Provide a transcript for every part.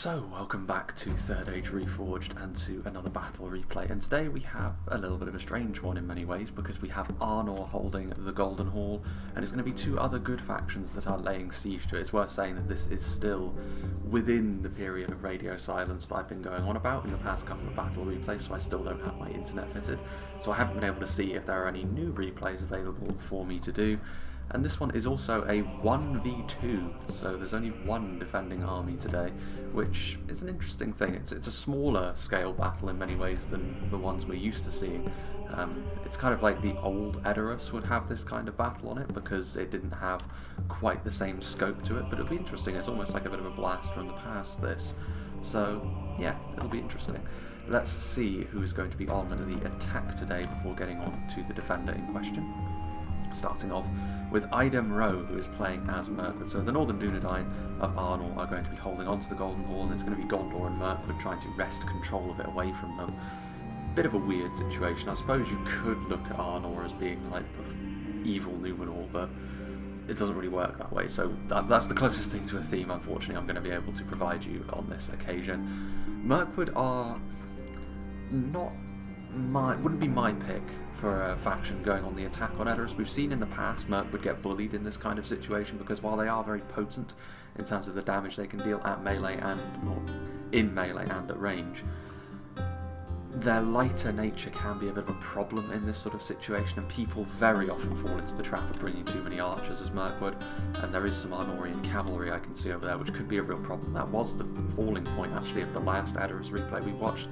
So, welcome back to Third Age Reforged and to another battle replay, and today we have a little bit of a strange one in many ways because we have ARNOR holding the Golden Hall, and it's going to be two other good factions that are laying siege to it. It's worth saying that this is still within the period of radio silence that I've been going on about in the past couple of battle replays, so I still don't have my internet fitted, so I haven't been able to see if there are any new replays available for me to do. And this one is also a 1v2, so there's only one defending army today, which is an interesting thing. It's a smaller scale battle in many ways than the ones we're used to seeing. It's kind of like the old Edoras would have this kind of battle on it, because it didn't have quite the same scope to it, but it'll be interesting. It's almost like a bit of a blast from the past, this. So, yeah, it'll be interesting. Let's see who is going to be on the attack today before getting on to the defender in question. Starting off with Idem Rowe, who is playing as Mirkwood. So the Northern Dunedain of ARNOR are going to be holding on to the Golden Hall, and it's going to be Gondor and Mirkwood trying to wrest control of it away from them. Bit of a weird situation. I suppose you could look at ARNOR as being like the evil Numenor, but it doesn't really work that way. So that's the closest thing to a theme, unfortunately, I'm going to be able to provide you on this occasion. Mirkwood are wouldn't be my pick for a faction going on the attack on Edoras. We've seen in the past Mirkwood get bullied in this kind of situation, because while they are very potent in terms of the damage they can deal at melee and in melee and at range, their lighter nature can be a bit of a problem in this sort of situation, and people very often fall into the trap of bringing too many archers as Mirkwood, and there is some Arnorian cavalry I can see over there, which could be a real problem. That was the falling point actually of the last Edoras replay we watched,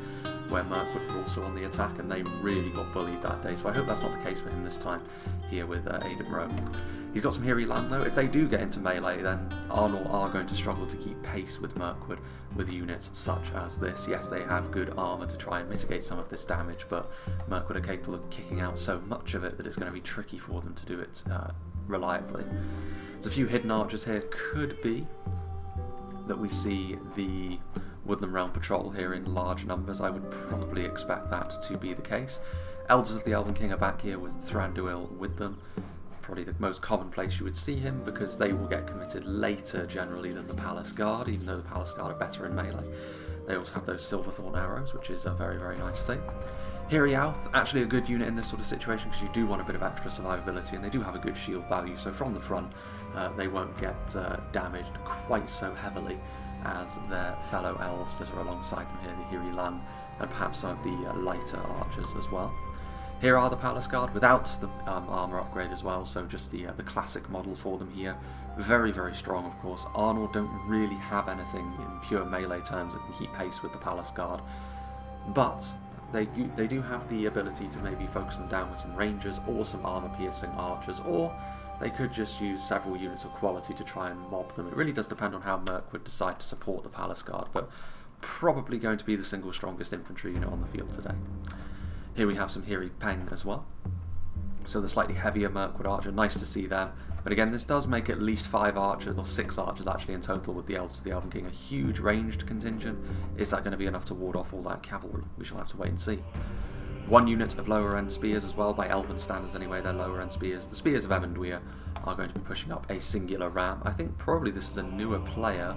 where Mirkwood were also on the attack, and they really got bullied that day, so I hope that's not the case for him this time here with Idem Rowe. He's got some hairy land though. If they do get into melee, then ARNOR are going to struggle to keep pace with Mirkwood with units such as this. Yes, they have good armour to try and mitigate some of this damage, but Mirkwood are capable of kicking out so much of it that it's going to be tricky for them to do it reliably. There's a few hidden archers here. Could be that we see the Woodland Realm Patrol here in large numbers. I would probably expect that to be the case. Elders of the Elven King are back here with Thranduil with them. Probably the most common place you would see him, because they will get committed later generally than the Palace Guard, even though the Palace Guard are better in melee. They also have those Silverthorn arrows, which is a very, very nice thing. Hiriauth, actually a good unit in this sort of situation, because you do want a bit of extra survivability, and they do have a good shield value, so from the front they won't get damaged quite so heavily as their fellow elves that are alongside them here, the Hiri Lan, and perhaps some of the lighter archers as well. Here are the Palace Guard without the armour upgrade as well, so just the classic model for them here. Very, very strong, of course. ARNOR don't really have anything in pure melee terms that can keep pace with the Palace Guard, but they do have the ability to maybe focus them down with some rangers or some armour-piercing archers, or they could just use several units of quality to try and mob them. It really does depend on how Mirkwood decide to support the Palace Guard, but probably going to be the single strongest infantry unit on the field today. Here we have some Hiri Peng as well. So the slightly heavier Mirkwood archer, nice to see them. But again, this does make at least 5 archers, or 6 archers actually in total, with the Elders of the Elven King. A huge ranged contingent. Is that going to be enough to ward off all that cavalry? We shall have to wait and see. 1 unit of lower end spears as well, by Elven standards anyway, they're lower end spears. The Spears of Evenduir are going to be pushing up a singular ram. I think probably this is a newer player.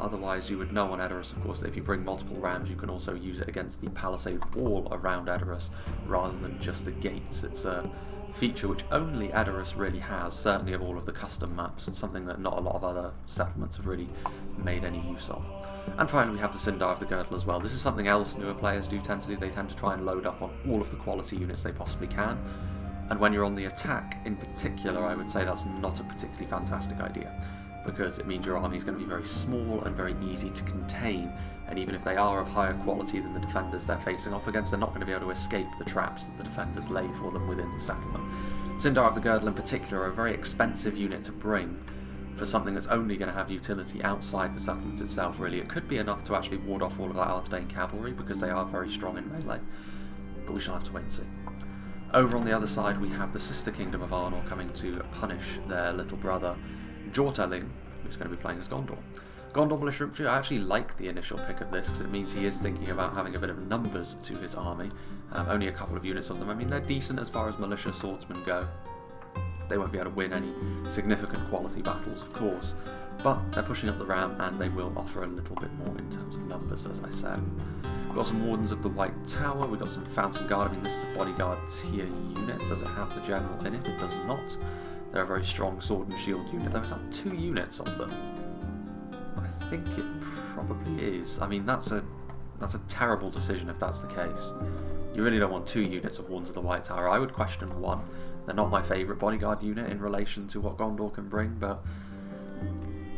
Otherwise you would know on Edoras, of course, that if you bring multiple rams you can also use it against the palisade wall around Edoras rather than just the gates. It's a feature which only Edoras really has, certainly of all of the custom maps. It's something that not a lot of other settlements have really made any use of. And finally we have the Cinder of the Girdle as well. This is something else newer players do tend to do. They tend to try and load up on all of the quality units they possibly can. And when you're on the attack in particular, I would say that's not a particularly fantastic idea, because it means your army is going to be very small and very easy to contain, and even if they are of higher quality than the defenders they're facing off against, they're not going to be able to escape the traps that the defenders lay for them within the settlement. Cinder of the Girdle in particular are a very expensive unit to bring for something that's only going to have utility outside the settlement itself, really. It could be enough to actually ward off all of that Arthedain cavalry, because they are very strong in melee, but we shall have to wait and see. Over on the other side we have the sister kingdom of ARNOR coming to punish their little brother Jortaling, who's going to be playing as Gondor. Gondor Militia Infantry, I actually like the initial pick of this, because it means he is thinking about having a bit of numbers to his army. Only a couple of units of them. I mean, they're decent as far as militia swordsmen go. They won't be able to win any significant quality battles, of course, but they're pushing up the ram and they will offer a little bit more in terms of numbers, as I said. We've got some Wardens of the White Tower, we've got some Fountain Guard. I mean, this is the bodyguard tier unit. Does it have the general in it? It does not. They're a very strong sword and shield unit. There's like 2 units of them. I think it probably is. I mean, that's a terrible decision if that's the case. You really don't want 2 units of Wardens of the White Tower. I would question 1. They're not my favourite bodyguard unit in relation to what Gondor can bring, but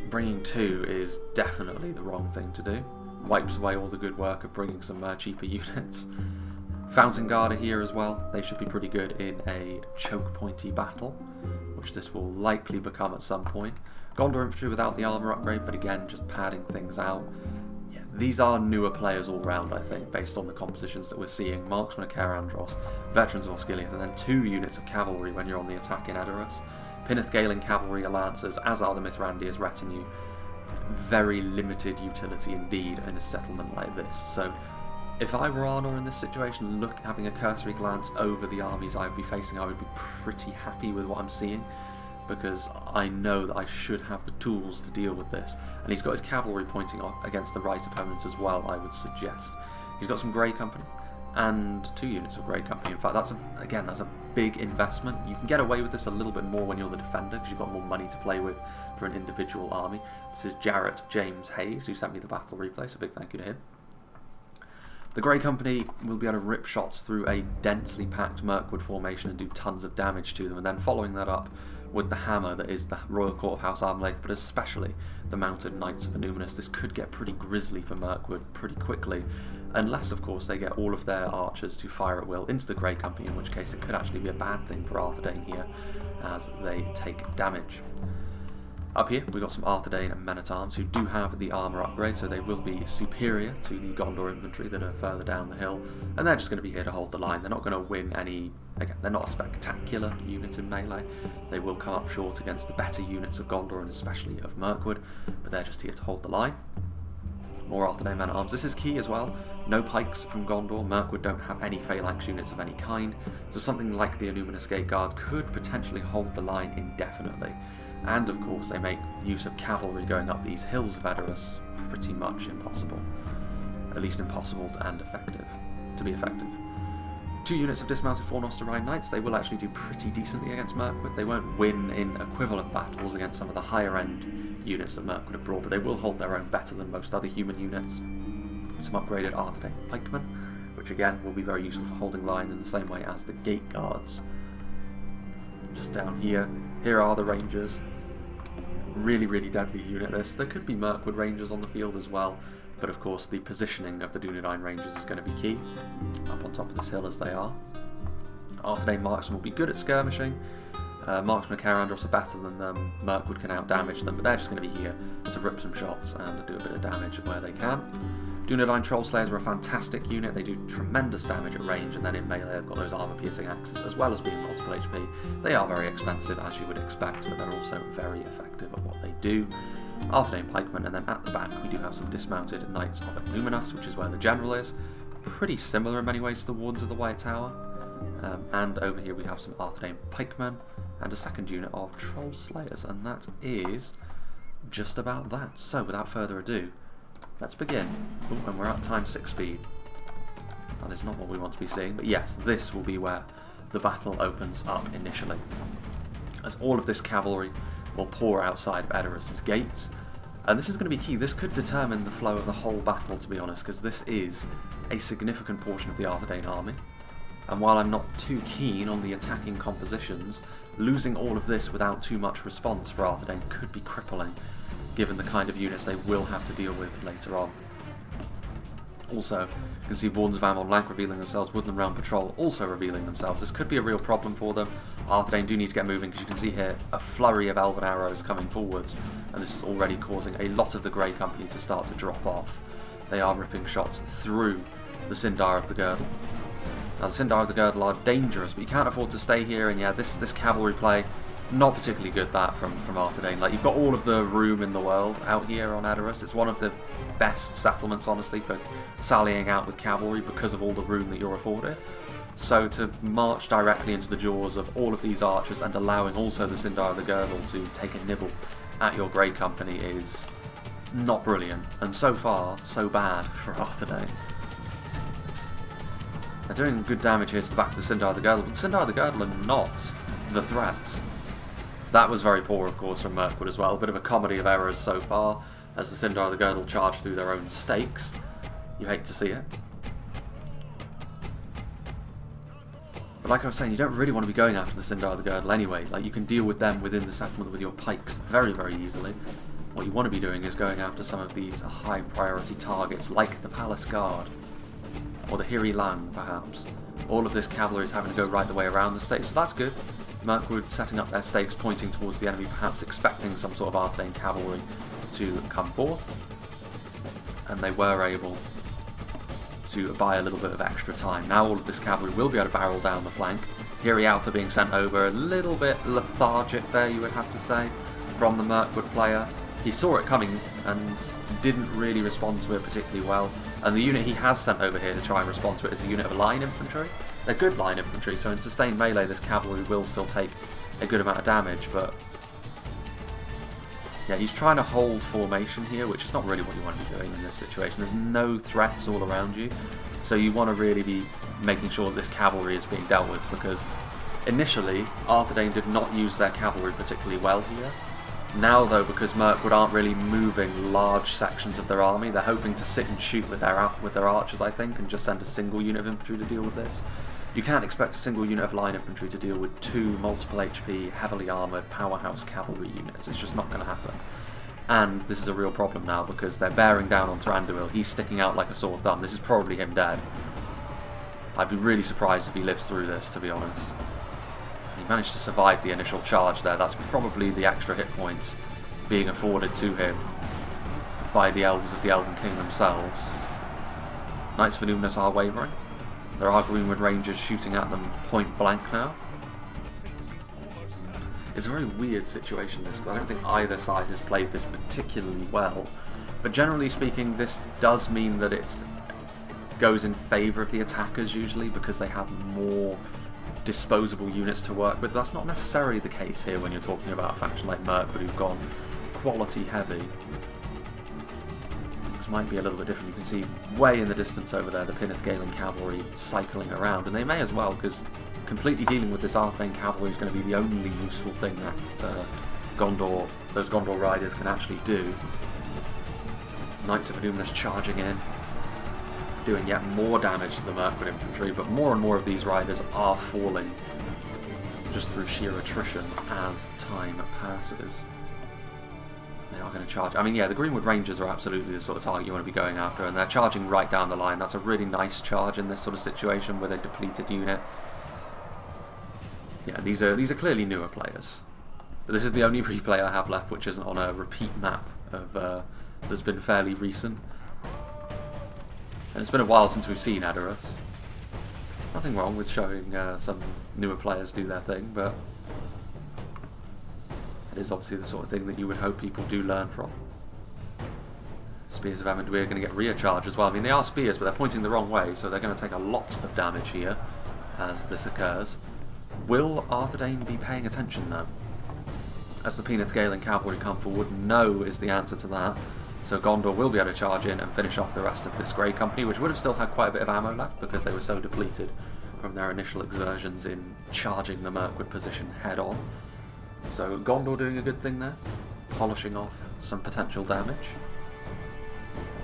bringing 2 is definitely the wrong thing to do. Wipes away all the good work of bringing some cheaper units. Fountain Guard are here as well. They should be pretty good in a choke pointy battle, which this will likely become at some point. Gondor infantry without the armour upgrade, but again, just padding things out. Yeah, these are newer players all round, I think, based on the compositions that we're seeing. Marksmen of Cair-Andros, Veterans of Osgiliath, and then 2 units of cavalry when you're on the attack in Edoras. Pinnith-Galen cavalry alliances, as are the Mithrandir's retinue. Very limited utility indeed in a settlement like this. So if I were Arnor in this situation, having a cursory glance over the armies I would be facing, I would be pretty happy with what I'm seeing, because I know that I should have the tools to deal with this. And he's got his cavalry pointing off against the right opponent as well, I would suggest. He's got some Grey Company and 2 units of Grey Company. In fact, that's a big investment. You can get away with this a little bit more when you're the defender, because you've got more money to play with for an individual army. This is Jarrett James Hayes, who sent me the battle replay, so big thank you to him. The Grey Company will be able to rip shots through a densely packed Mirkwood formation and do tons of damage to them, and then following that up with the hammer that is the Royal Court of House Armlaith, but especially the Mounted Knights of Annúminas. This could get pretty grisly for Mirkwood pretty quickly, unless of course they get all of their archers to fire at will into the Grey Company, in which case it could actually be a bad thing for Arthedain here as they take damage. Up here we've got some Arthedain and men-at-arms who do have the armour upgrade, so they will be superior to the Gondor infantry that are further down the hill, and they're just going to be here to hold the line. They're not going to win any, again, they're not a spectacular unit in melee. They will come up short against the better units of Gondor and especially of Mirkwood, but they're just here to hold the line. More Arthedain men-at-arms. This is key as well. No pikes from Gondor. Mirkwood don't have any phalanx units of any kind, so something like the Annúminas Gate Guard could potentially hold the line indefinitely. And of course they make use of cavalry going up these hills of Edoras pretty much impossible. At least impossible and effective. To be effective. 2 units of dismounted Fornosterine Knights. They will actually do pretty decently against Mirkwood. They won't win in equivalent battles against some of the higher end units that Mirkwood have brought, but they will hold their own better than most other human units. Some upgraded Arthedain pikemen, which again will be very useful for holding line in the same way as the Gate Guards. Just down here, here are the Rangers. Really, really deadly unit this. There could be Mirkwood Rangers on the field as well, but of course the positioning of the Dunedain Rangers is going to be key, up on top of this hill as they are. Arthedain Marksmen will be good at skirmishing. Marksmen of Cair-Andros are better than them. Mirkwood can out-damage them, but they're just going to be here to rip some shots and do a bit of damage where they can. Dunedain Trollslayers are a fantastic unit. They do tremendous damage at range, and then in melee they've got those armour-piercing axes, as well as being multiple HP. They are very expensive, as you would expect, but they're also very effective at what they do. Arthedain Pikemen, and then at the back we do have some dismounted Knights of Annúminas, which is where the general is. Pretty similar in many ways to the Wardens of the White Tower. And over here we have some Arthedain Pikemen, and a second unit of Trollslayers, and that is just about that. So without further ado, let's begin. Ooh, and we're at times 6 speed. That is not what we want to be seeing, but yes, this will be where the battle opens up initially. As all of this cavalry will pour outside of Edoras' gates, and this is going to be key. This could determine the flow of the whole battle, to be honest, because this is a significant portion of the Arthedain army. And while I'm not too keen on the attacking compositions, losing all of this without too much response for Arthedain could be crippling, given the kind of units they will have to deal with later on. Also, you can see Wardens of Amon Lank revealing themselves, Woodland Realm Patrol also revealing themselves. This could be a real problem for them. Arthedain do need to get moving, because you can see here a flurry of elven arrows coming forwards, and this is already causing a lot of the Grey Company to start to drop off. They are ripping shots through the Cinder of the Girdle. Now the Cinder of the Girdle are dangerous, but you can't afford to stay here, and yeah, this cavalry play, not particularly good that from Arthedain. Like, you've got all of the room in the world out here on Edoras. It's one of the best settlements, honestly, for sallying out with cavalry because of all the room that you're afforded. So to march directly into the jaws of all of these archers and allowing also the Cinder of the Girdle to take a nibble at your Grey Company is not brilliant, and so far, so bad for Arthedain. They're doing good damage here to the back of the Cinder of the Girdle, but the Cinder of the Girdle are not the threat. That was very poor, of course, from Mirkwood as well. A bit of a comedy of errors so far, as the Cinder of the Girdle charge through their own stakes. You hate to see it. But like I was saying, you don't really want to be going after the Cinder of the Girdle anyway. Like, you can deal with them within the settlement with your pikes very, very easily. What you want to be doing is going after some of these high priority targets, like the Palace Guard, or the Hiri Lang, perhaps. All of this cavalry is having to go right the way around the stakes, so that's good. Mirkwood setting up their stakes, pointing towards the enemy, perhaps expecting some sort of Arthedain cavalry to come forth. And they were able to buy a little bit of extra time. Now all of this cavalry will be able to barrel down the flank. Hiri Alpha being sent over, a little bit lethargic there, you would have to say, from the Mirkwood player. He saw it coming and didn't really respond to it particularly well. And the unit he has sent over here to try and respond to it is a unit of line infantry. They're good line infantry, so in sustained melee this cavalry will still take a good amount of damage, but yeah, he's trying to hold formation here, which is not really what you want to be doing in this situation. There's no threats all around you, so you want to really be making sure that this cavalry is being dealt with, because initially Arthedain did not use their cavalry particularly well here. Now though, because Mirkwood aren't really moving large sections of their army, they're hoping to sit and shoot with their archers, I think, and just send a single unit of infantry to deal with this. You can't expect a single unit of line infantry to deal with 2 multiple HP, heavily armoured powerhouse cavalry units. It's just not going to happen. And this is a real problem now, because they're bearing down on Thranduil. He's sticking out like a sore thumb. This is probably him dead. I'd be really surprised if he lives through this, to be honest. He managed to survive the initial charge there. That's probably the extra hit points being afforded to him by the Elders of the Elven King themselves. Knights of Inumnus are wavering. There are Greenwood Rangers shooting at them point blank now. It's a very weird situation, this, because I don't think either side has played this particularly well. But generally speaking, this does mean that it goes in favour of the attackers usually, because they have more disposable units to work with. That's not necessarily the case here when you're talking about a faction like Mirkwood who've gone quality heavy. Things might be a little bit different. You can see way in the distance over there the Pinnith Galen cavalry cycling around, and they may as well, because completely dealing with this Arthedain cavalry is going to be the only useful thing that those Gondor riders can actually do. Knights of Inumnus charging in, doing yet more damage to the Mirkwood infantry, but more and more of these riders are falling just through sheer attrition as time passes. They are going to charge. I mean, yeah, the Greenwood Rangers are absolutely the sort of target you want to be going after, and they're charging right down the line. That's a really nice charge in this sort of situation with a depleted unit. Yeah, these are clearly newer players. But this is the only replay I have left which isn't on a repeat map of that's been fairly recent. And it's been a while since we've seen Edoras. Nothing wrong with showing some newer players do their thing, but it is obviously the sort of thing that you would hope people do learn from. Spears of Amenduir are going to get rear charge as well. I mean, they are spears, but they're pointing the wrong way, so they're going to take a lot of damage here as this occurs. Will Arthedain be paying attention though? As the Pinnith Galen cavalry come forward, no is the answer to that. So Gondor will be able to charge in and finish off the rest of this Grey Company, which would have still had quite a bit of ammo left because they were so depleted from their initial exertions in charging the Mirkwood position head on. So Gondor doing a good thing there, polishing off some potential damage.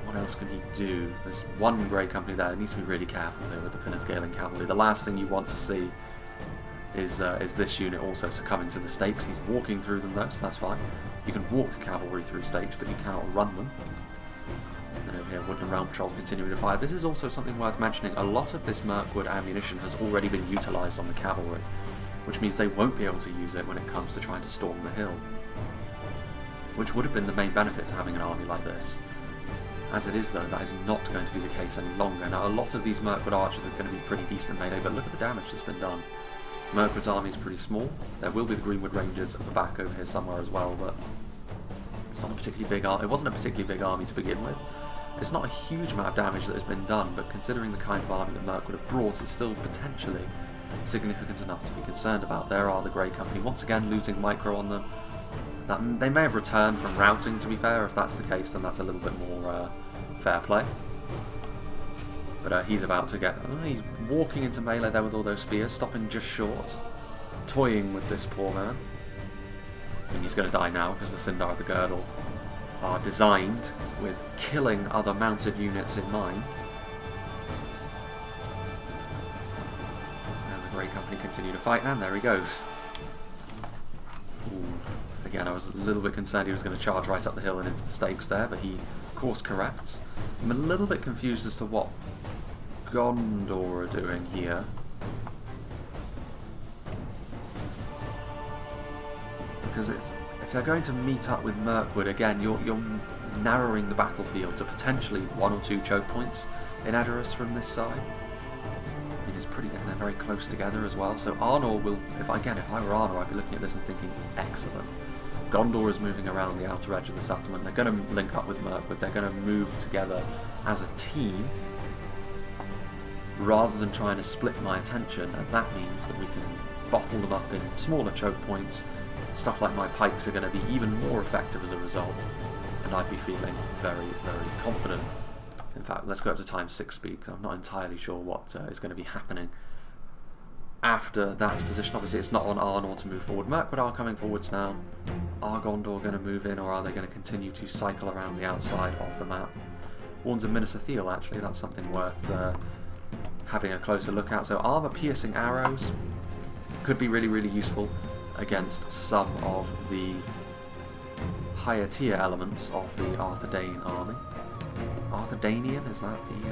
What else can he do? There's one Grey Company there. He needs to be really careful here with the Pinnith Galen cavalry. The last thing you want to see is this unit also succumbing to the stakes. He's walking through them though, so that's fine. You can walk cavalry through stakes, but you cannot run them. And then over here, Woodland Realm Patrol continuing to fire. This is also something worth mentioning. A lot of this Mirkwood ammunition has already been utilised on the cavalry, which means they won't be able to use it when it comes to trying to storm the hill, which would have been the main benefit to having an army like this. As it is though, that is not going to be the case any longer. Now a lot of these Mirkwood archers are going to be pretty decent in melee, but look at the damage that's been done. Mirkwood's army is pretty small. There will be the Greenwood Rangers at the back over here somewhere as well, but it's not a particularly big army. It wasn't a particularly big army to begin with. It's not a huge amount of damage that has been done, but considering the kind of army that Mirkwood have brought, it's still potentially significant enough to be concerned about. There are the Grey Company once again losing micro on them. They may have returned from routing, to be fair. If that's the case, then that's a little bit more fair play. But he's about to get... he's walking into melee there with all those spears, stopping just short. Toying with this poor man. And he's going to die now, because the Cinder of the Girdle are designed with killing other mounted units in mind. And the Grey Company continue to fight, and there he goes. Ooh. Again, I was a little bit concerned he was going to charge right up the hill and into the stakes there, but he course corrects. I'm a little bit confused as to what Gondor are doing here. Because if they're going to meet up with Mirkwood, again, you're narrowing the battlefield to potentially 1 or 2 choke points in Edoras from this side. It is pretty, and they're very close together as well. So ARNOR will, if I were ARNOR, I'd be looking at this and thinking, excellent. Gondor is moving around the outer edge of the settlement. They're going to link up with Mirkwood. They're going to move together as a team rather than trying to split my attention, and that means that we can bottle them up in smaller choke points. Stuff like my pikes are going to be even more effective as a result, and I'd be feeling very, very confident. In fact, let's go up to times 6 speed, because I'm not entirely sure what is going to be happening after that position. Obviously, it's not on ARNOR to move forward. Mirkwood are coming forwards now. Are Gondor going to move in, or are they going to continue to cycle around the outside of the map? Warns of Minas Ithil, actually, that's something worth having a closer look at. So armor-piercing arrows could be really, really useful against some of the higher tier elements of the Arthedain army. Arthedainian, is that the...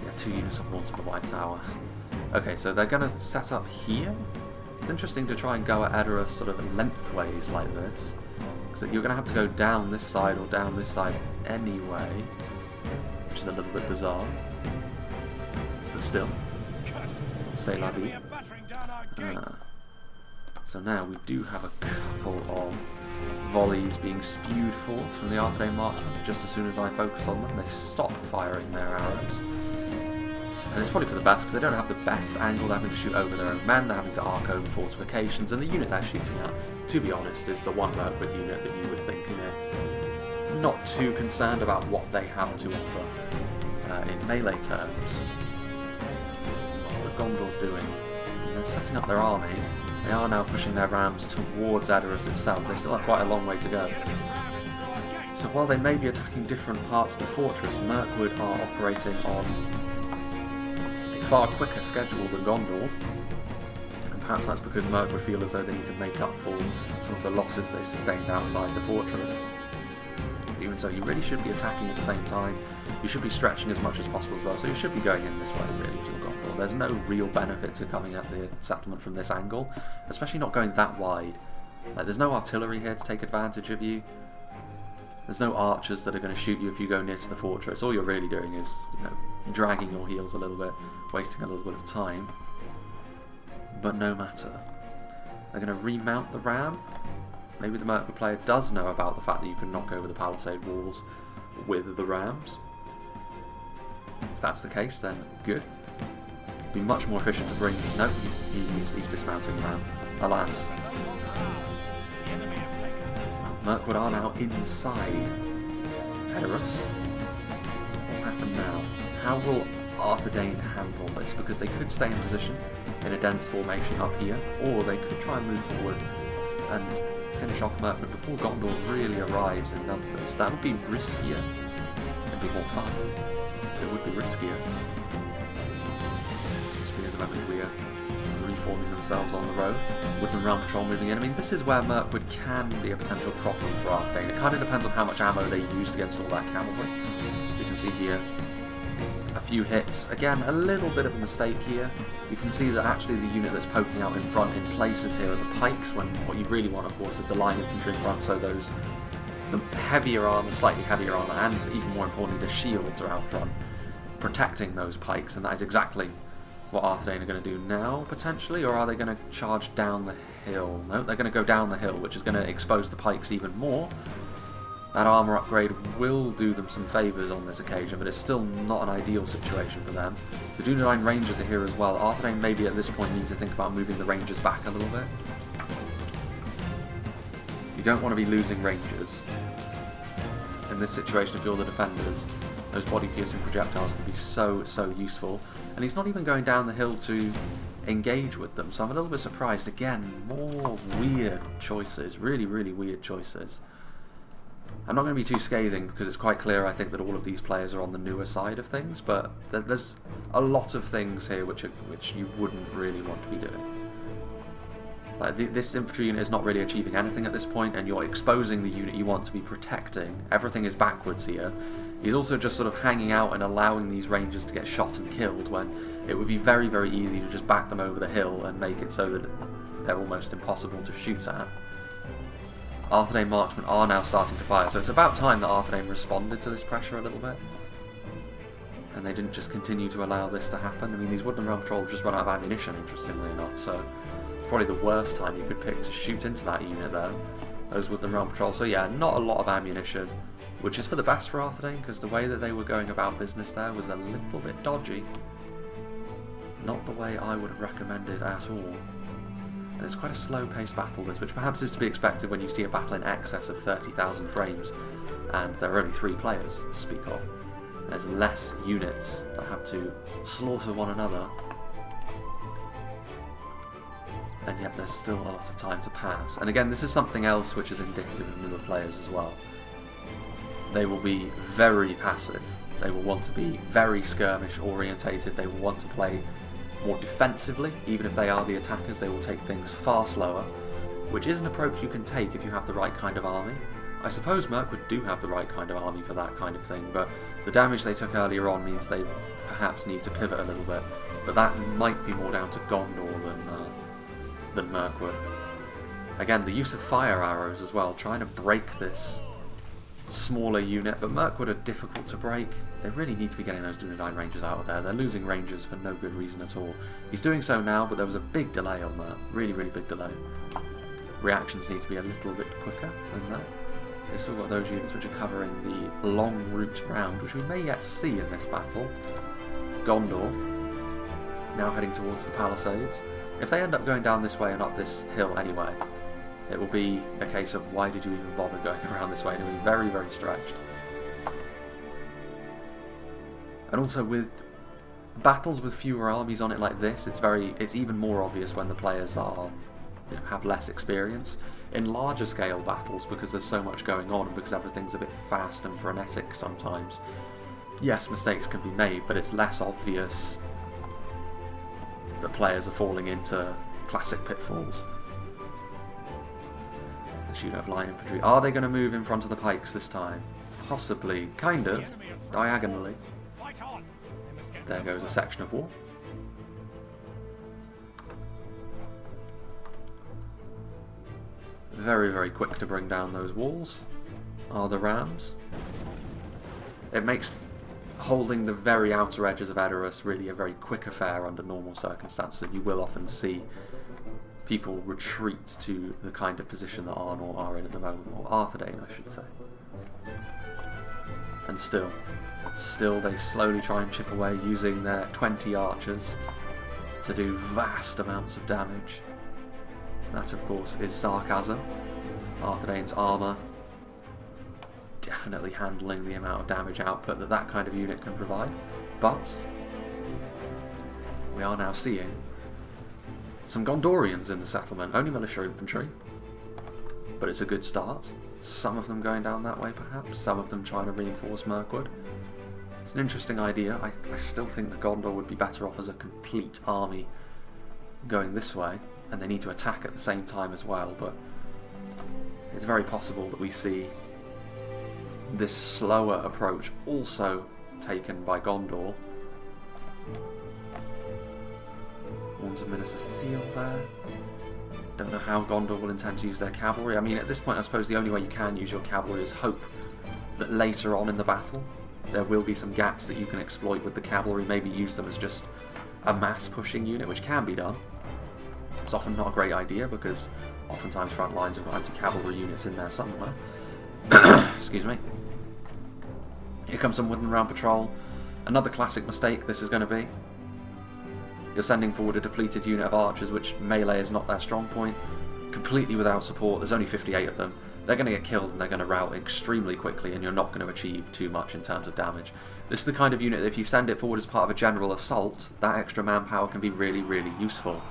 yeah, 2 units of Lords of the White Tower. Okay, so they're going to set up here. It's interesting to try and go at Edoras sort of lengthways like this, because you're going to have to go down this side or down this side anyway, which is a little bit bizarre. But still, c'est la vie. So now we do have a couple of volleys being spewed forth from the Arthedain marksmen. Just as soon as I focus on them, they stop firing their arrows. And it's probably for the best, because they don't have the best angle. They're having to shoot over their own men, they're having to arc over fortifications, and the unit they're shooting at, to be honest, is the one Mirkwood unit that you would think, you know, not too concerned about what they have to offer in melee terms. What are Gondor doing? They're setting up their army. They are now pushing their rams towards Edoras itself. They still have quite a long way to go. So while they may be attacking different parts of the fortress, Mirkwood are operating on a far quicker schedule than Gondor. And perhaps that's because Mirkwood feel as though they need to make up for some of the losses they sustained outside the fortress. Even so, you really should be attacking at the same time. You should be stretching as much as possible as well, so you should be going in this way, really, to Gondor. There's no real benefit to coming at the settlement from this angle, especially not going that wide. Like, there's no artillery here to take advantage of you. There's no archers that are going to shoot you if you go near to the fortress. All you're really doing is, you know, dragging your heels a little bit, wasting a little bit of time. But no matter. They're going to remount the ram. Maybe the Mirkwood player does know about the fact that you can knock over the palisade walls with the rams. If that's the case, then good. Be much more efficient to bring... No, he's dismounting the ram. Alas. Mirkwood are now inside Edoras. What will happen now? How will Arthedain handle this? Because they could stay in position in a dense formation up here, or they could try and move forward and finish off Mirkwood before Gondor really arrives in numbers. That would be riskier. It'd be more fun. It would be riskier. Spears of Everywhere reforming themselves on the road. Wooden Realm Patrol moving in. I mean, this is where Mirkwood can be a potential problem for Arthedain. It kind of depends on how much ammo they use against all that cavalry. You can see here a few hits. Again, a little bit of a mistake here. You can see that actually the unit that's poking out in front in places here are the pikes, when what you really want, of course, is the line infantry in front, so those the heavier armour, slightly heavier armour, and even more importantly, the shields are out front, protecting those pikes, and that is exactly what Arthedain are going to do now, potentially, or are they going to charge down the hill? No, they're going to go down the hill, which is going to expose the pikes even more, That armour upgrade will do them some favours on this occasion, but it's still not an ideal situation for them. The Dunedain Rangers are here as well. Arthedain maybe at this point need to think about moving the Rangers back a little bit. You don't want to be losing Rangers. In this situation, if you're the defenders, those body-piercing projectiles can be so useful. And he's not even going down the hill to engage with them, so I'm a little bit surprised. Again, more weird choices, really weird choices. I'm not going to be too scathing because it's quite clear, I think, that all of these players are on the newer side of things, but there's a lot of things here which you wouldn't really want to be doing. Like this infantry unit is not really achieving anything at this point, and you're exposing the unit you want to be protecting. Everything is backwards here. He's also just sort of hanging out and allowing these rangers to get shot and killed when it would be very easy to just back them over the hill and make it so that they're almost impossible to shoot at. Arthedain marksmen are now starting to fire, so it's about time that Arthedain responded to this pressure a little bit. And they didn't just continue to allow this to happen. I mean, these Woodland Realm Patrol just run out of ammunition, interestingly enough, so it's probably the worst time you could pick to shoot into that unit there, those Woodland Realm Patrol. So yeah, not a lot of ammunition, which is for the best for Arthedain, because the way that they were going about business there was a little bit dodgy. Not the way I would have recommended at all. And it's quite a slow-paced battle, this, which perhaps is to be expected when you see a battle in excess of 30,000 frames, and there are only 3 players to speak of. There's less units that have to slaughter one another, and yet there's still a lot of time to pass. And again, this is something else which is indicative of newer players as well. They will be very passive. They will want to be very skirmish orientated. They will want to play more defensively. Even if they are the attackers, they will take things far slower, which is an approach you can take if you have the right kind of army. I suppose Mirkwood do have the right kind of army for that kind of thing, but the damage they took earlier on means they perhaps need to pivot a little bit. But that might be more down to Gondor than Mirkwood. Again, the use of fire arrows as well, trying to break this smaller unit, but Mirkwood are difficult to break. They really need to be getting those Dunedain Rangers out of there. They're losing Rangers for no good reason at all. He's doing so now, but there was a big delay on that. Really big delay. Reactions need to be a little bit quicker than that. They've still got those units which are covering the long route round, which we may yet see in this battle. Gondor, now heading towards the Palisades. If they end up going down this way and up this hill anyway, it will be a case of why did you even bother going around this way, and it will be very stretched. And also with battles with fewer armies on it like this, it's even more obvious when the players are, have less experience. In larger scale battles, because there's so much going on and because everything's a bit fast and frenetic sometimes, yes, mistakes can be made, but it's less obvious that players are falling into classic pitfalls. You have line infantry. Are they going to move in front of the pikes this time? Possibly, kind of, diagonally. There goes a section of wall. Very quick to bring down those walls are the rams. It makes holding the very outer edges of Edoras really a very quick affair under normal circumstances, and you will often see people retreat to the kind of position that ARNOR are in at the moment, or Arthedain I should say. And still they slowly try and chip away using their 20 archers to do vast amounts of damage. That of course is sarcasm. Arthedain's armour definitely handling the amount of damage output that that kind of unit can provide, but we are now seeing some Gondorians in the settlement, only militia infantry, but it's a good start. Some of them going down that way perhaps, some of them trying to reinforce Mirkwood. It's an interesting idea. I still think that Gondor would be better off as a complete army going this way, and they need to attack at the same time as well, but it's very possible that we see this slower approach also taken by Gondor. One's a Minister Field there. Don't know how Gondor will intend to use their cavalry. I mean, at this point I suppose the only way you can use your cavalry is hope that later on in the battle there will be some gaps that you can exploit with the cavalry, maybe use them as just a mass pushing unit, which can be done. It's often not a great idea because oftentimes front lines have got anti-cavalry units in there somewhere, Excuse me. Here comes some Wooden Round Patrol. Another classic mistake this is going to be. You're sending forward a depleted unit of archers, which melee is not their strong point. Completely without support, there's only 58 of them. They're going to get killed and they're going to rout extremely quickly, and you're not going to achieve too much in terms of damage. This is the kind of unit that if you send it forward as part of a general assault, that extra manpower can be really, really useful.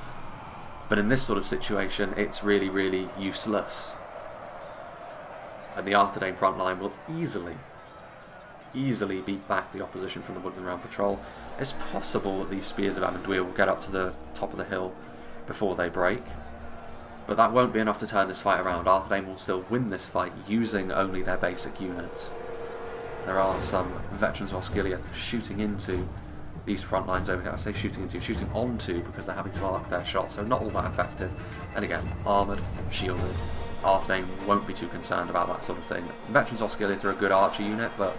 But in this sort of situation, it's really, really useless. And the Arthedain front line will easily beat back the opposition from the Wooden Round Patrol. It's possible that these Spears of Amenduir will get up to the top of the hill before they break. But that won't be enough to turn this fight around. Arthedain will still win this fight using only their basic units. There are some veterans of Osgiliath shooting into these front lines over here. I say shooting onto because they're having to arc their shots, so not all that effective. And again, armoured, shielded. Arthedain won't be too concerned about that sort of thing. Veterans of Osgiliath are a good archer unit, but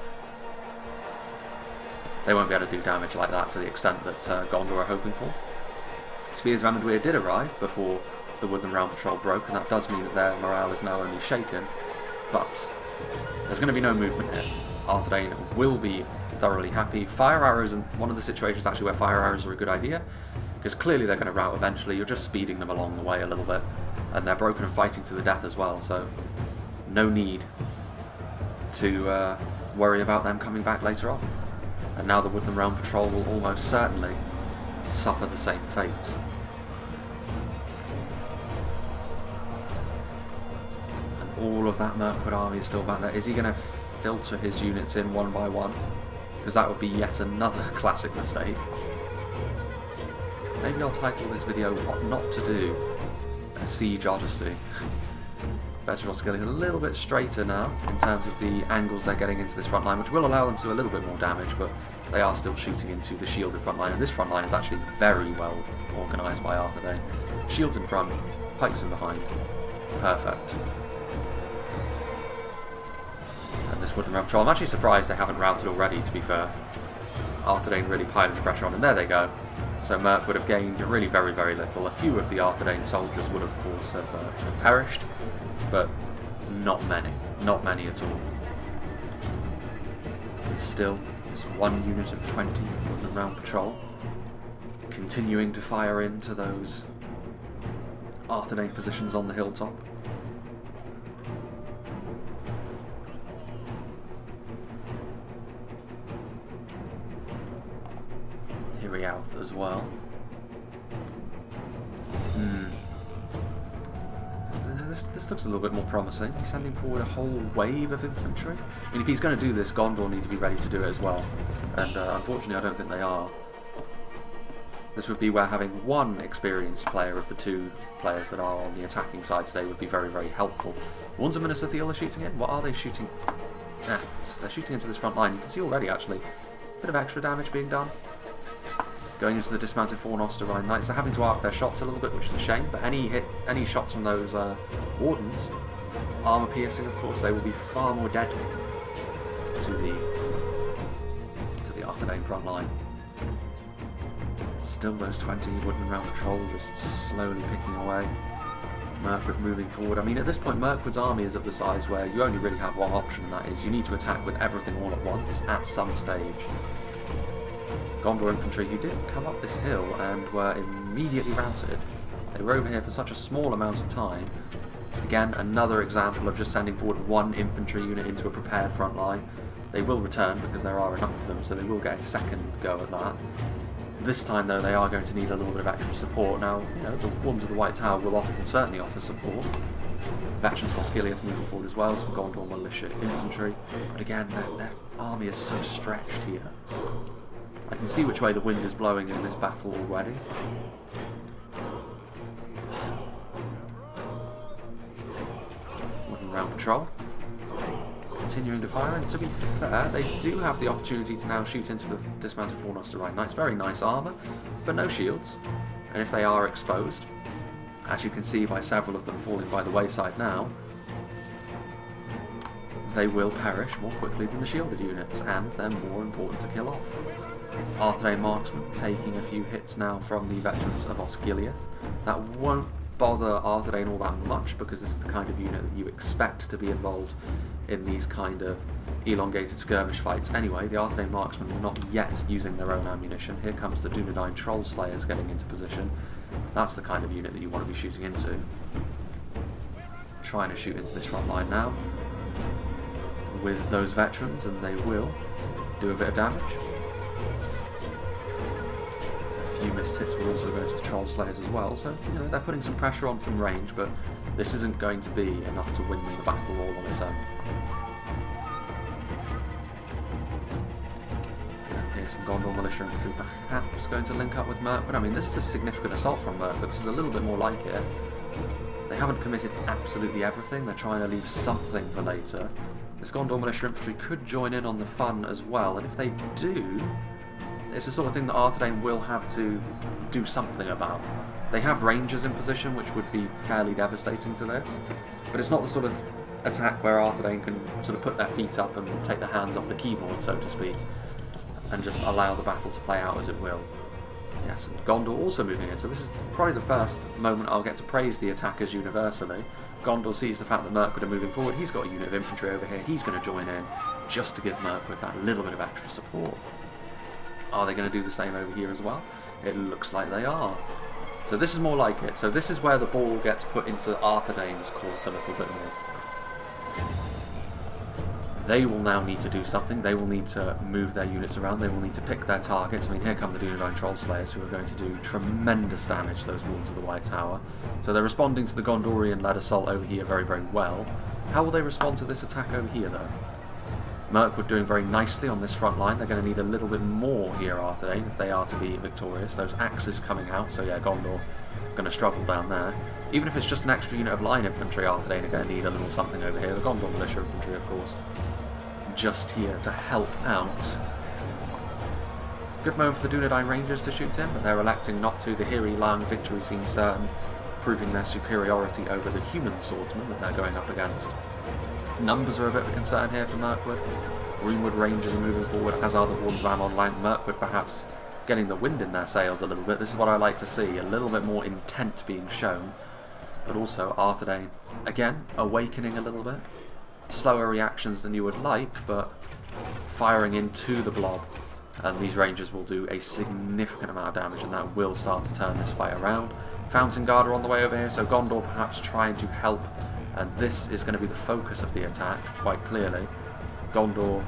they won't be able to do damage like that to the extent that Gondor are hoping for. Spears of Amenduir did arrive before the Wooden Round Patrol broke, and that does mean that their morale is now only shaken, but there's going to be no movement here. Arthedain will be thoroughly happy. Fire arrows, and one of the situations actually where fire arrows are a good idea, because clearly they're going to rout eventually. You're just speeding them along the way a little bit, and they're broken and fighting to the death as well, so no need to worry about them coming back later on. And now the Woodland Round Patrol will almost certainly suffer the same fate. All of that Mirkwood army is still back there. Is he going to filter his units in one by one? Because that would be yet another classic mistake. Maybe I'll title this video What Not to Do, a Siege Odyssey. Veterans are getting a little bit straighter now in terms of the angles they're getting into this front line, which will allow them to do a little bit more damage, but they are still shooting into the shielded front line, and this front line is actually very well organised by Arthedain. Shields in front, pikes in behind. Perfect. And this Wooden Round Patrol, I'm actually surprised they haven't routed already, to be fair. Arthedain really piling the pressure on, and there they go. So Mirkwood have gained really very, very little. A few of the Arthedain soldiers would, of course, have perished, but not many. Not many at all. And still, this one unit of 20 Wooden Round Patrol continuing to fire into those Arthedain positions on the hilltop. Out as well. This looks a little bit more promising. He's sending forward a whole wave of infantry. I mean, if he's going to do this, Gondor need to be ready to do it as well. And unfortunately, I don't think they are. This would be where having one experienced player of the two players that are on the attacking side today would be very, very helpful. The ones of Minister Thiel are shooting in. What are they shooting at? They're shooting into this front line. You can see already, actually, a bit of extra damage being done. Going into the dismounted Fornoster Rhine Knights. They're having to arc their shots a little bit, which is a shame, but any shots from those Wardens, armour piercing, of course, they will be far more deadly to the Arthedain front line. Still those 20 Wooden Round Patrol just slowly picking away. Mirkwood moving forward. I mean, at this point, Mirkwood's army is of the size where you only really have one option, and that is you need to attack with everything all at once at some stage. Gondor infantry, who did come up this hill and were immediately routed. They were over here for such a small amount of time. Again, another example of just sending forward one infantry unit into a prepared front line. They will return because there are enough of them, so they will get a second go at that. This time, though, they are going to need a little bit of extra support. Now, you know, the ones of the White Tower will certainly offer support. Veterans of Osgiliath moving forward as well, some Gondor militia infantry. But again, their army is so stretched here. I can see which way the wind is blowing in this battle already. Wooden Round Patrol continuing to fire, and to be fair, they do have the opportunity to now shoot into the dismounted Fornoster Rhine Knights. Very nice armour, but no shields. And if they are exposed, as you can see by several of them falling by the wayside now, they will perish more quickly than the shielded units, and they're more important to kill off. Arthedain marksmen taking a few hits now from the veterans of Osgiliath. That won't bother Arthedain all that much because this is the kind of unit that you expect to be involved in these kind of elongated skirmish fights anyway. The Arthedain marksmen are not yet using their own ammunition. Here comes the Dunedain troll slayers getting into position. That's the kind of unit that you want to be shooting into. Trying to shoot into this front line now with those veterans, and they will do a bit of damage. A few missed hits will also go to the troll slayers as well, so you know they're putting some pressure on from range, but this isn't going to be enough to win them the battle all on its own. Some Gondor militia infantry perhaps going to link up with Mirkwood. I mean, this is a significant assault from Mirkwood. This is a little bit more like it. They haven't committed absolutely everything. They're trying to leave something for later. This Gondor militia infantry could join in on the fun as well, and if they do, it's the sort of thing that Arthedain will have to do something about. They have rangers in position, which would be fairly devastating to this, but it's not the sort of attack where Arthedain can sort of put their feet up and take their hands off the keyboard, so to speak, and just allow the battle to play out as it will. Yes, and Gondor also moving in, so this is probably the first moment I'll get to praise the attackers universally. Gondor sees the fact that Mirkwood are moving forward, he's got a unit of infantry over here, he's going to join in just to give Mirkwood that little bit of extra support. Are they going to do the same over here as well? It looks like they are. So this is more like it, so this is where the ball gets put into Arthedain's court a little bit more. They will now need to do something. They will need to move their units around. They will need to pick their targets. I mean, here come the Dunedain troll slayers, who are going to do tremendous damage to those walls of the White Tower. So they're responding to the Gondorian-led assault over here very, very well. How will they respond to this attack over here, though? Mirkwood doing very nicely on this front line. They're going to need a little bit more here, Arthedain, if they are to be victorious. Those axes coming out, so yeah, Gondor going to struggle down there. Even if it's just an extra unit of line infantry, Arthedain are going to need a little something over here. The Gondor militia infantry, of course, just here to help out. Good moment for the Dunedain Rangers to shoot in, but they're electing not to. The Hiri Lang victory seems certain, proving their superiority over the human swordsmen that they're going up against. Numbers are a bit of a concern here for Mirkwood. Greenwood Rangers are moving forward, as are the Wards of Ammon Lang. Mirkwood perhaps getting the wind in their sails a little bit. This is what I like to see, a little bit more intent being shown, but also Arthedain, again, awakening a little bit. Slower reactions than you would like, but firing into the blob, and these Rangers will do a significant amount of damage, and that will start to turn this fight around. Fountain Guard are on the way over here, so Gondor perhaps trying to help, and this is going to be the focus of the attack, quite clearly. Gondor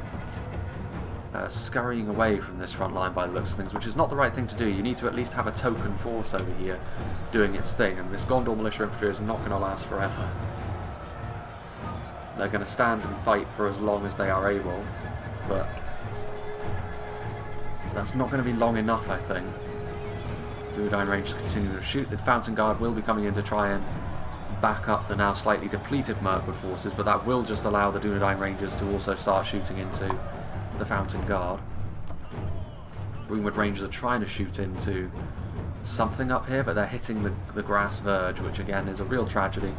scurrying away from this front line by the looks of things, which is not the right thing to do. You need to at least have a token force over here doing its thing, and this Gondor militia infantry is not going to last forever. They're going to stand and fight for as long as they are able, but that's not going to be long enough, I think. Dunedain Rangers continue to shoot. The Fountain Guard will be coming in to try and back up the now slightly depleted Mirkwood forces, but that will just allow the Dunedain Rangers to also start shooting into the Fountain Guard. Greenwood Rangers are trying to shoot into something up here, but they're hitting the grass verge, which again is a real tragedy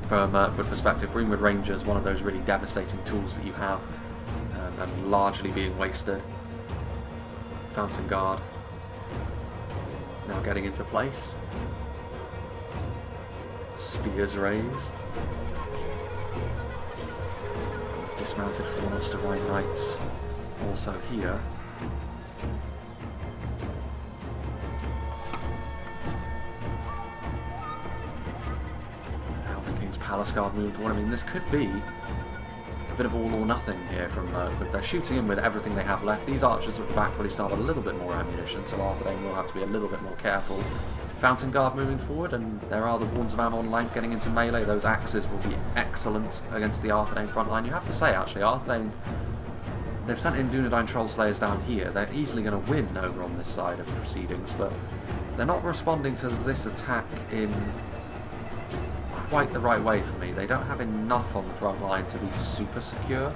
from a Mirkwood perspective. Greenwood Rangers, one of those really devastating tools that you have, and largely being wasted. Fountain Guard now getting into place. Spears raised. Dismounted Fornoster Rhine Knights also here. Palace Guard moving forward. I mean, this could be a bit of all or nothing here from Mirkwood. They're shooting in with everything they have left. These archers at the back probably still have a little bit more ammunition, so Arthedain will have to be a little bit more careful. Fountain Guard moving forward, and there are the Wards of Ammon Lang getting into melee. Those axes will be excellent against the Arthedain front line. You have to say, actually, Arthedain, they've sent in Dunedain Troll Slayers down here. They're easily going to win over on this side of the proceedings, but they're not responding to this attack in quite the right way for me. They don't have enough on the front line to be super secure.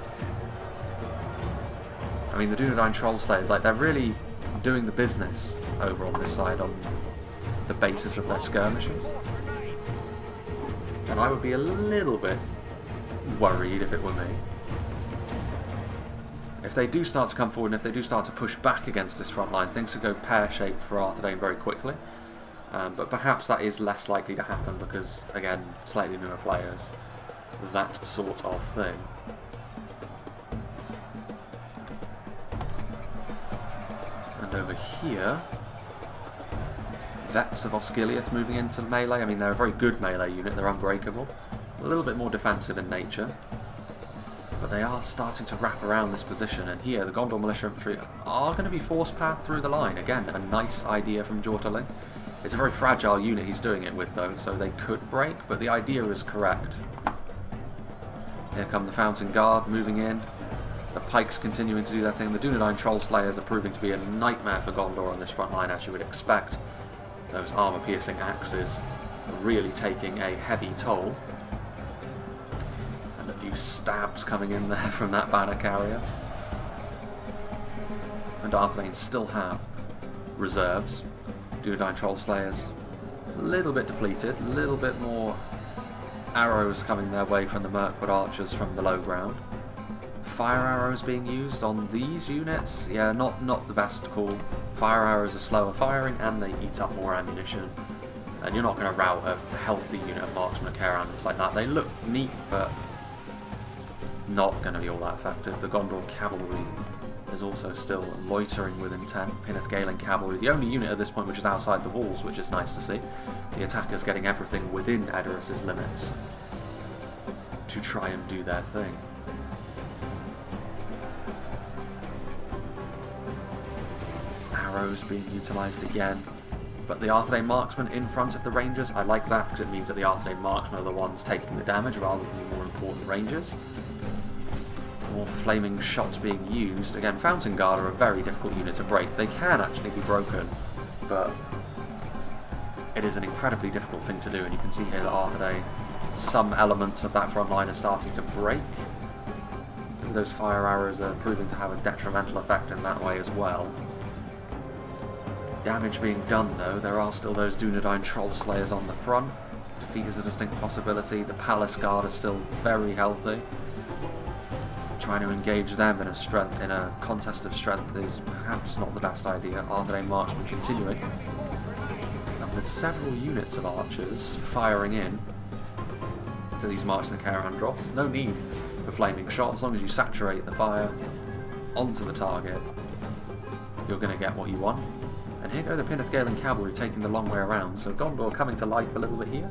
I mean, the Dunedain Troll Slayers, like, they're really doing the business over on this side on the basis of their skirmishes. And I would be a little bit worried if it were me. If they do start to come forward and if they do start to push back against this front line, things could go pear-shaped for Arthedain very quickly. But perhaps that is less likely to happen because, again, slightly newer players, that sort of thing. And over here, Vets of Osgiliath moving into melee. I mean, they're a very good melee unit, they're unbreakable. A little bit more defensive in nature. But they are starting to wrap around this position, and here the Gondor Militia Infantry are going to be force path through the line. Again, a nice idea from Girdle. It's a very fragile unit he's doing it with though, so they could break, but the idea is correct. Here come the Fountain Guard moving in. The Pikes continuing to do their thing. The Dunedain Troll Slayers are proving to be a nightmare for Gondor on this front line, as you would expect. Those armour-piercing axes are really taking a heavy toll. And a few stabs coming in there from that banner carrier. And Arthedain still have reserves. Dunedain Troll Slayers a little bit depleted, a little bit more arrows coming their way from the Mirkwood archers from the low ground. Fire arrows being used on these units, yeah, not the best call. Fire arrows are slower firing and they eat up more ammunition. And you're not going to rout a healthy unit of marksmen caravans like that. They look neat, but not going to be all that effective. The Gondor cavalry is also still loitering with intent. Pinneth Galen cavalry, the only unit at this point which is outside the walls, which is nice to see. The attackers getting everything within Edoras' limits to try and do their thing. Arrows being utilised again, but the Arthedain marksmen in front of the rangers, I like that because it means that the Arthedain marksmen are the ones taking the damage rather than the more important rangers. More flaming shots being used. Again, Fountain Guard are a very difficult unit to break. They can actually be broken, but it is an incredibly difficult thing to do, and you can see here that Arthedain, some elements of that front line are starting to break. Those fire arrows are proving to have a detrimental effect in that way as well. Damage being done though, there are still those Dunedain Troll Slayers on the front. Defeat is a distinct possibility. The Palace Guard are still very healthy. Trying to engage them in a contest of strength is perhaps not the best idea. Arthedain marksmen continuing. And with several units of archers firing in to these marksmen caravan drops, no need for flaming shot. As long as you saturate the fire onto the target, you're going to get what you want. And here go the Pinneth Galen cavalry taking the long way around, so Gondor coming to life a little bit here,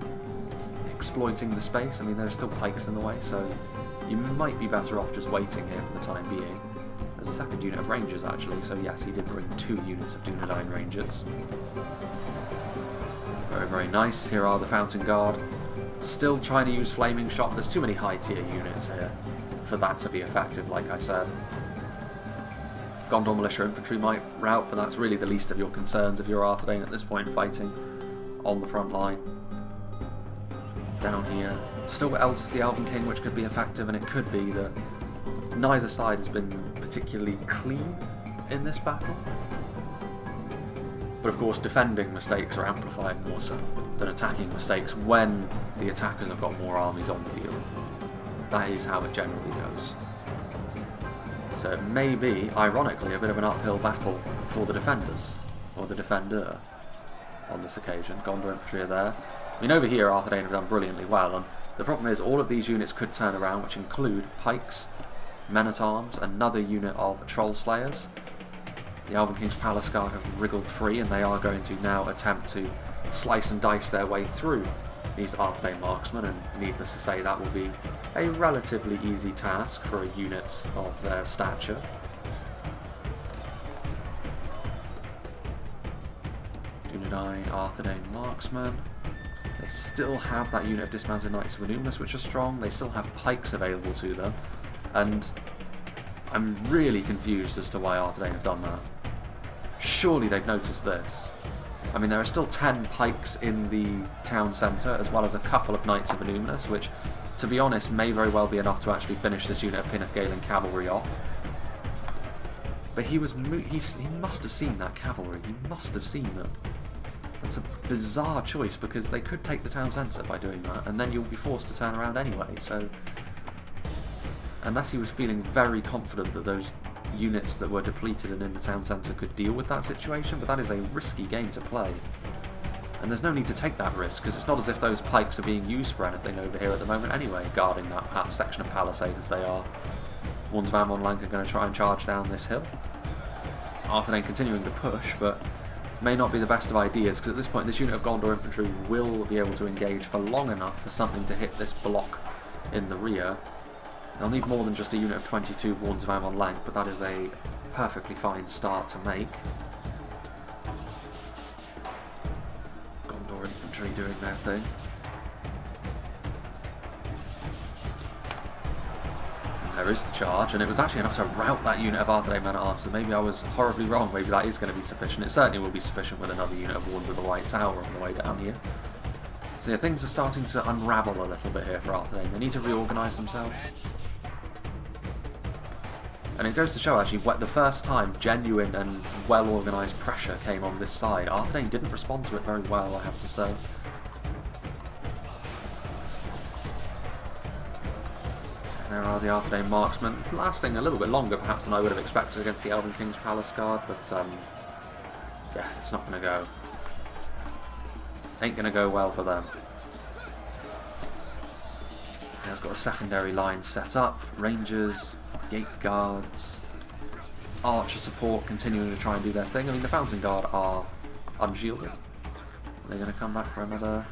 exploiting the space. I mean, there's still pikes in the way, so you might be better off just waiting here for the time being. There's a second unit of rangers actually, so yes, he did bring 2 units of Dunedain rangers. Very, very nice. Here are the Fountain Guard, still trying to use flaming shot. There's too many high tier units here for that to be effective, like I said. Gondor Militia Infantry might rout, but that's really the least of your concerns if you're Arthedain at this point fighting on the front line. Down here, still Elves of the Elven King, which could be effective, and it could be that neither side has been particularly clean in this battle. But of course, defending mistakes are amplified more so than attacking mistakes when the attackers have got more armies on the field. That is how it generally goes. So it may be, ironically, a bit of an uphill battle for the defenders, or the defender, on this occasion. Gondor Infantry are there. I mean, over here, Arthedain have done brilliantly well, and the problem is all of these units could turn around, which include Pikes, Men-at-Arms, another unit of Troll Slayers. The Elven King's Palace Guard have wriggled free, and they are going to now attempt to slice and dice their way through these Arthedain marksmen, and needless to say that will be a relatively easy task for a unit of their stature. Dunedain, Arthedain marksmen. They still have that unit of dismounted Knights of Anubis, which are strong. They still have pikes available to them, and I'm really confused as to why Arthedain have done that. Surely they've noticed this. I mean, there are still 10 pikes in the town centre, as well as a couple of Knights of Anubis, which, to be honest, may very well be enough to actually finish this unit of Pinneth Galen cavalry off. But he must have seen that cavalry. He must have seen them. That's a bizarre choice, because they could take the town centre by doing that, and then you'll be forced to turn around anyway, so... Unless he was feeling very confident that those units that were depleted and in the town centre could deal with that situation, but that is a risky game to play. And there's no need to take that risk, because it's not as if those pikes are being used for anything over here at the moment anyway, guarding that section of palisade as they are. Ones of Amon Lank are going to try and charge down this hill. Arthedain continuing to push, but may not be the best of ideas, because at this point this unit of Gondor infantry will be able to engage for long enough for something to hit this block in the rear. They'll need more than just a unit of 22 Warns of Ammon length, but that is a perfectly fine start to make. Gondor infantry doing their thing. There is the charge, and it was actually enough to rout that unit of Arthedain men-at-arms, so maybe I was horribly wrong. Maybe that is going to be sufficient. It certainly will be sufficient with another unit of Warns of the White Tower on the way down here. So yeah, things are starting to unravel a little bit here for Arthedain. They need to reorganise themselves. And it goes to show, actually, the first time genuine and well-organised pressure came on this side, Arthedain didn't respond to it very well, I have to say. There are the Arthedain marksmen, lasting a little bit longer perhaps than I would have expected against the Elven King's Palace Guard, but yeah, it's not going to go. Ain't going to go well for them. He's got a secondary line set up, Rangers, Gate Guards, Archer support continuing to try and do their thing. I mean, the Fountain Guard are unshielded. They're going to come back for another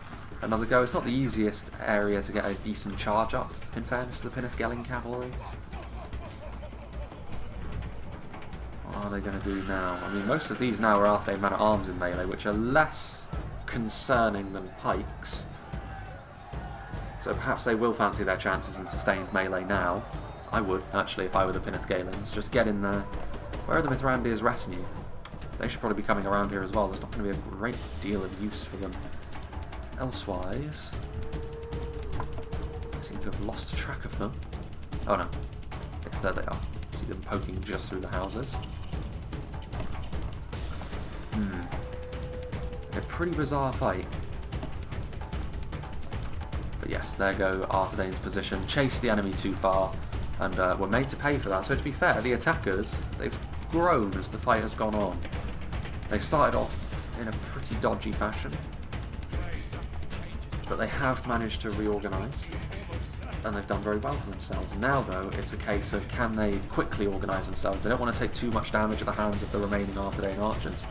go. It's not the easiest area to get a decent charge up, in fairness to the Pinith cavalry. What are they going to do now? I mean, most of these now are Arthedain men-at-arms in melee, which are less concerning than pikes. So perhaps they will fancy their chances in sustained melee now. I would, actually, if I were the Pinith Galens. Just get in there. Where are the Mithrandir's retinue? They should probably be coming around here as well. There's not going to be a great deal of use for them elsewise. I seem to have lost track of them. Oh no. Yeah, there they are. See them poking just through the houses. A pretty bizarre fight. But yes, there go Arthedain's position. Chased the enemy too far and were made to pay for that. So to be fair, the attackers, they've grown as the fight has gone on. They started off in a pretty dodgy fashion, but they have managed to reorganise, and they've done very well for themselves. Now, though, it's a case of can they quickly organise themselves. They don't want to take too much damage at the hands of the remaining Arthedain archers.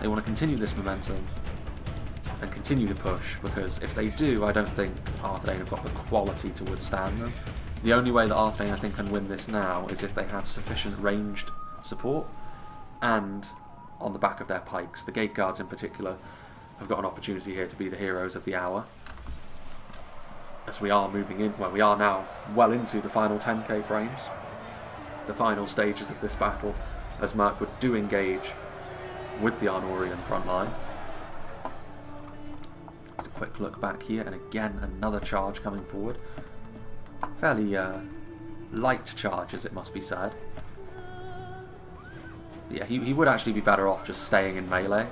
They want to continue this momentum and continue to push, because if they do, I don't think Arthedain have got the quality to withstand them. The only way that Arthedain, I think, can win this now is if they have sufficient ranged support, and on the back of their pikes. The Gate Guards in particular have got an opportunity here to be the heroes of the hour, as we are moving in, well, we are now well into the final 10k frames, the final stages of this battle, as Mirkwood do engage with the Arnorian front line. Just a quick look back here, and again another charge coming forward. Fairly light charges, it must be said. Yeah, he would actually be better off just staying in melee,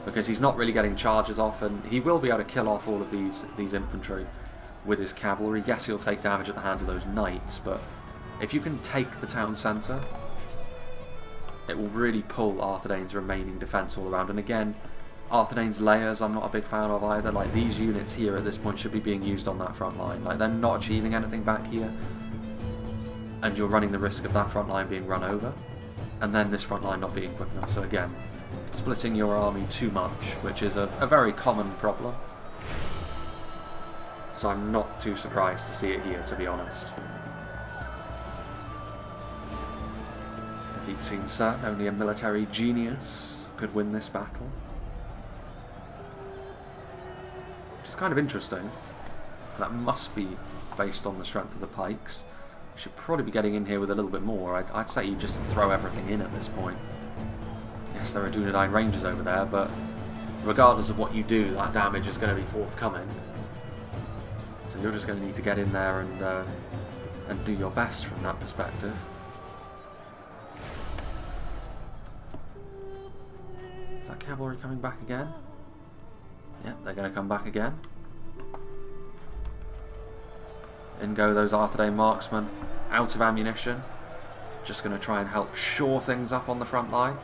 because he's not really getting charges off, and he will be able to kill off all of these infantry with his cavalry. Yes, he'll take damage at the hands of those knights, but if you can take the town centre, it will really pull Arthedain's remaining defence all around. And again, Arthedain's layers I'm not a big fan of either. Like, these units here at this point should be being used on that front line. Like, they're not achieving anything back here, and you're running the risk of that front line being run over, and then this front line not being quick enough. So again, splitting your army too much, which is a very common problem. So I'm not too surprised to see it here, to be honest. If it seems certain only a military genius could win this battle. Which is kind of interesting. That must be based on the strength of the pikes. Should probably be getting in here with a little bit more. I'd say you just throw everything in at this point. Yes, there are Dunedain Rangers over there, but regardless of what you do, that damage is going to be forthcoming. So you're just going to need to get in there and do your best from that perspective. Is that cavalry coming back again? Yep, they're going to come back again. In go those Arthedain marksmen, out of ammunition. Just going to try and help shore things up on the front line.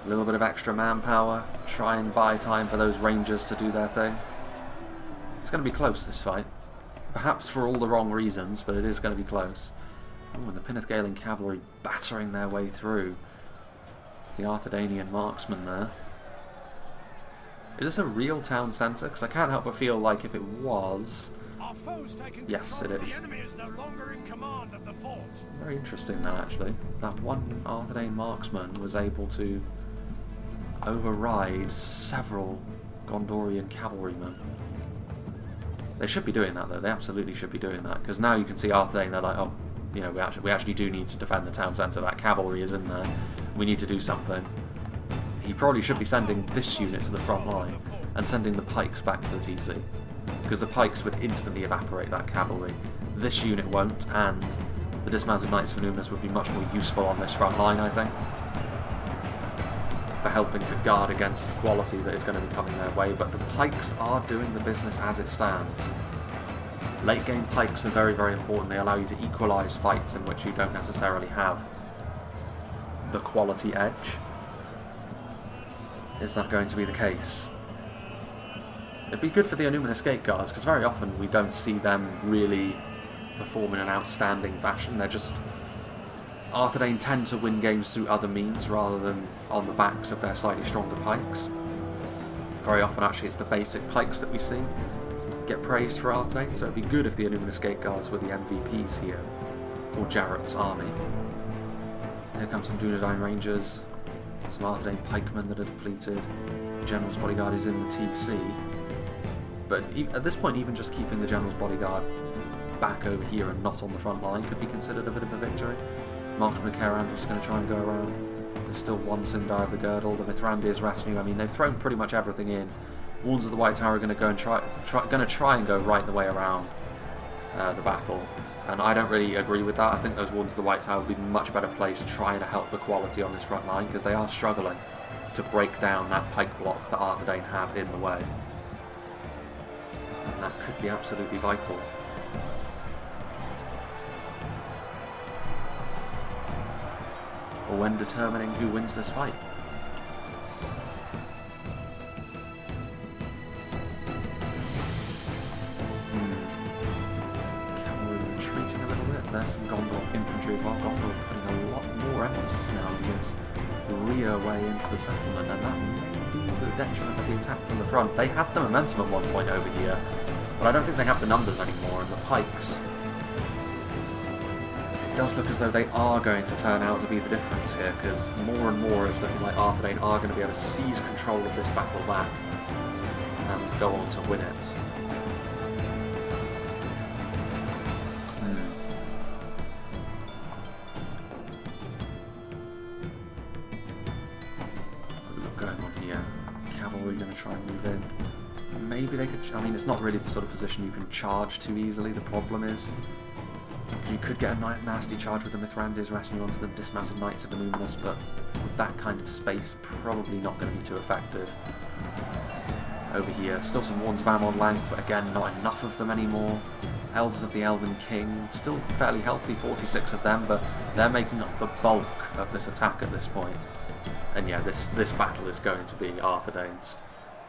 A little bit of extra manpower, try and buy time for those Rangers to do their thing. It's going to be close, this fight. Perhaps for all the wrong reasons, but it is going to be close. Ooh, and the Pinith cavalry battering their way through. the Arthedainian marksman there. Is this a real town centre? Because I can't help but feel like if it was... Yes, it is. Very interesting that, actually. That one Arthedain marksman was able to override several Gondorian cavalrymen. They should be doing that, though. They absolutely should be doing that. Because now you can see Arthedain, they're like, oh, you know, we actually do need to defend the town centre. That cavalry is in there. We need to do something. He probably should be sending this unit to the front line and sending the pikes back to the TC. Because the pikes would instantly evaporate that cavalry. This unit won't, and the dismounted Knights of Numinous would be much more useful on this front line, I think, for helping to guard against the quality that is going to be coming their way. But the pikes are doing the business as it stands. Late game pikes are very, very important. They allow you to equalise fights in which you don't necessarily have the quality edge. Is that going to be the case? It'd be good for the Numinous Gate Guards, because very often we don't see them really perform in an outstanding fashion. They're just... Arthedain tend to win games through other means rather than on the backs of their slightly stronger pikes. Very often actually it's the basic pikes that we see get praised for Arthedain, so it'd be good if the Numinous Gate Guards were the MVPs here for Jarrett's army. Here comes some Dunedain Rangers, some Arthedain pikemen that are depleted. General's Bodyguard is in the TC. But at this point, even just keeping the General's Bodyguard back over here and not on the front line could be considered a bit of a victory. Marksman of Cairandros is going to try and go around. There's still one Cinder of the Girdle. The Mithrandir's retinue, I mean, they've thrown pretty much everything in. Warns of the White Tower are going to go and try and go right the way around the battle. And I don't really agree with that. I think those Warns of the White Tower would be much better placed trying to help the quality on this front line, because they are struggling to break down that pike block that Arthedain have in the way. And that could be absolutely vital. Or when determining who wins this fight. Cavalry retreating a little bit. There's some Gondor infantry as well. Gondor putting a lot more emphasis now on this rear way into the settlement, and that may be to the detriment of the attack from the front. They had the momentum at one point over here, but I don't think they have the numbers anymore, and the pikes... It does look as though they are going to turn out to be the difference here, because more and more it's looking like Arthedain are going to be able to seize control of this battle back and go on to win it. Try and move in. Maybe they could... I mean, it's not really the sort of position you can charge too easily. The problem is you could get a nasty charge with the Mithrandir's retinue onto the dismounted Knights of the Numinous, but with that kind of space, probably not going to be too effective. Over here, still some Warns of Amon Lank, but again, not enough of them anymore. Elders of the Elven King, still fairly healthy, 46 of them, but they're making up the bulk of this attack at this point. And yeah, this battle is going to be Arthedain's.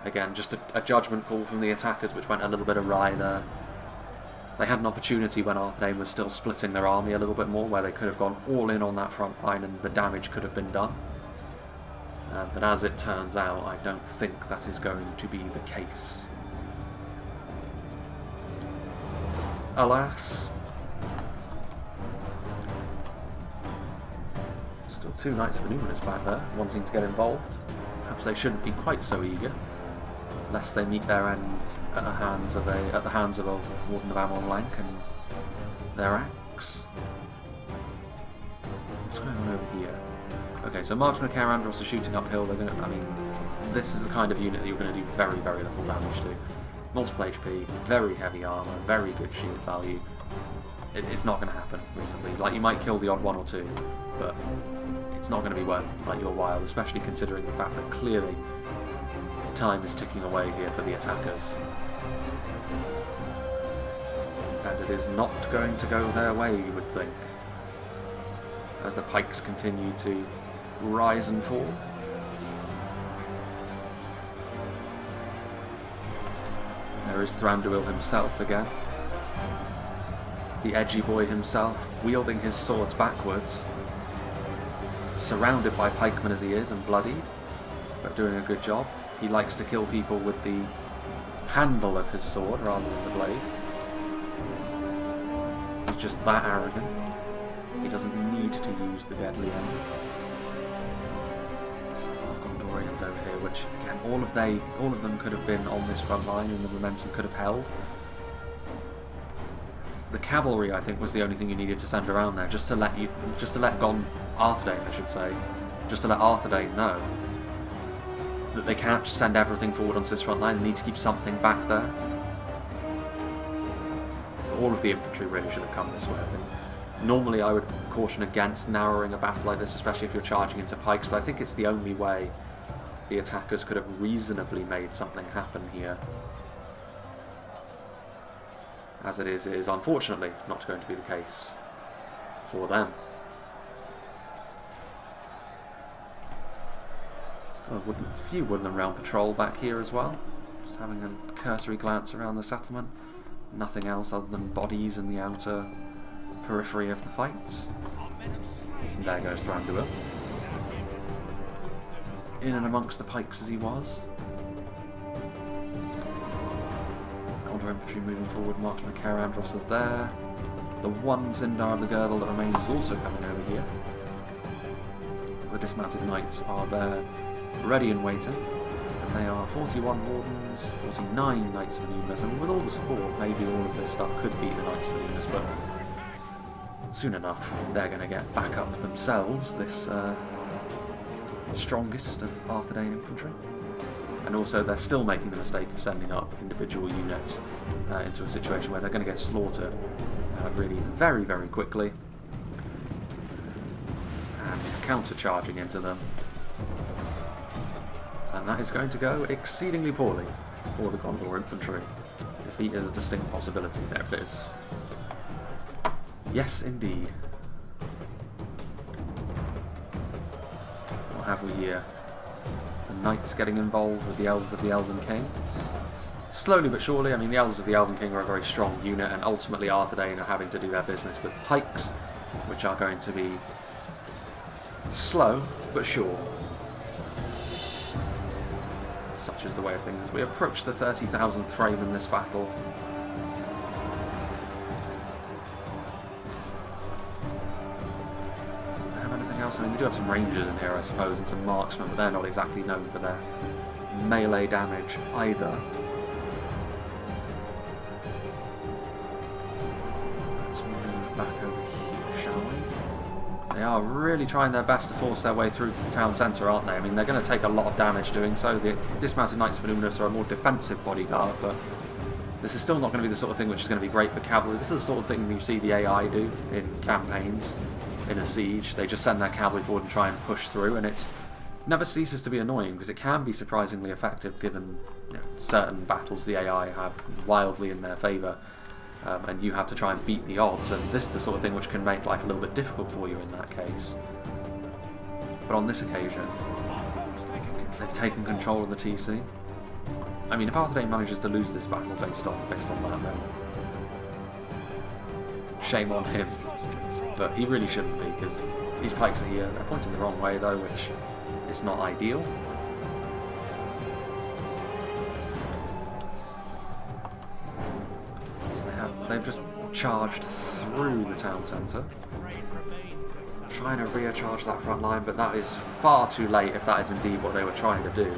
Again, just a judgment call from the attackers, which went a little bit awry there. They had an opportunity when Arthedain was still splitting their army a little bit more, where they could have gone all in on that front line and the damage could have been done. But as it turns out, I don't think that is going to be the case. Alas. Still two Knights of the Numinous back there, wanting to get involved. Perhaps they shouldn't be quite so eager, lest they meet their end at the hands of a Warden of Amon Lank and their axe. What's going on over here? Okay, so Marksman of Cairandros are shooting uphill. They're going to, I mean, this is the kind of unit that you're going to do very, very little damage to. Multiple HP, very heavy armour, very good shield value. It's not going to happen reasonably. Like, you might kill the odd one or two, but it's not going to be worth like your while, especially considering the fact that clearly time is ticking away here for the attackers. And it is not going to go their way, you would think, as the pikes continue to rise and fall. There is Thranduil himself again. The edgy boy himself, wielding his swords backwards. surrounded by pikemen as he is and bloodied, but doing a good job. He likes to kill people with the handle of his sword rather than the blade. He's just that arrogant. He doesn't need to use the deadly end. There's a lot of Gondorians over here, which again, all of them could have been on this front line and the momentum could have held. The cavalry, I think, was the only thing you needed to send around there, just to let Arthedain, I should say, just to let Arthedain know that they can't just send everything forward onto this front line. They need to keep something back there. All of the infantry really should have come this way, I think. Normally I would caution against narrowing a battle like this, especially if you're charging into pikes, but I think it's the only way the attackers could have reasonably made something happen here. As it is unfortunately not going to be the case for them. Still a few Woodland Realm patrol back here as well. Just having a cursory glance around the settlement. Nothing else other than bodies in the outer periphery of the fights. And there goes Thranduil. In and amongst the pikes as he was. Gondor infantry moving forward, Marksman Carandros are there. The one Cinder of the Girdle that remains is also coming over here. The dismounted knights are there, ready and waiting. And they are 41 Wardens, 49 Knights of Anubis, and with all the support, maybe all of this stuff could beat the Knights of Anubis, but soon enough they're going to get back up themselves, this strongest of Arthedain infantry. And also they're still making the mistake of sending up individual units into a situation where they're going to get slaughtered really very, very quickly. And counter-charging into them. And that is going to go exceedingly poorly for the Gondor infantry. Defeat is a distinct possibility. There it is. Yes, indeed. What have we here? The Knights getting involved with the Elders of the Elven King. Slowly but surely, I mean, the Elders of the Elven King are a very strong unit, and ultimately Arthedain are having to do their business with pikes, which are going to be slow but sure. Such is the way of things as we approach the 30,000th frame in this battle. Do they have anything else? I mean, they do have some rangers in here, I suppose, and some marksmen, but they're not exactly known for their melee damage either. Let's move back over here, shall we? They are really trying their best to force their way through to the town centre, aren't they? I mean, they're going to take a lot of damage doing so. The dismounted Knights of Anubis are a more defensive bodyguard, but this is still not going to be the sort of thing which is going to be great for cavalry. This is the sort of thing you see the AI do in campaigns, in a siege. They just send their cavalry forward and try and push through, and it never ceases to be annoying because it can be surprisingly effective given, you know, certain battles the AI have wildly in their favour. And you have to try and beat the odds, and this is the sort of thing which can make life a little bit difficult for you in that case. But on this occasion, they've taken control of the TC. I mean, if Arthedain manages to lose this battle based on that, then shame on him. But he really shouldn't be, because these pikes are here. They're pointing the wrong way though, which is not ideal. They've just charged through the town centre, trying to recharge that front line, but that is far too late if that is indeed what they were trying to do.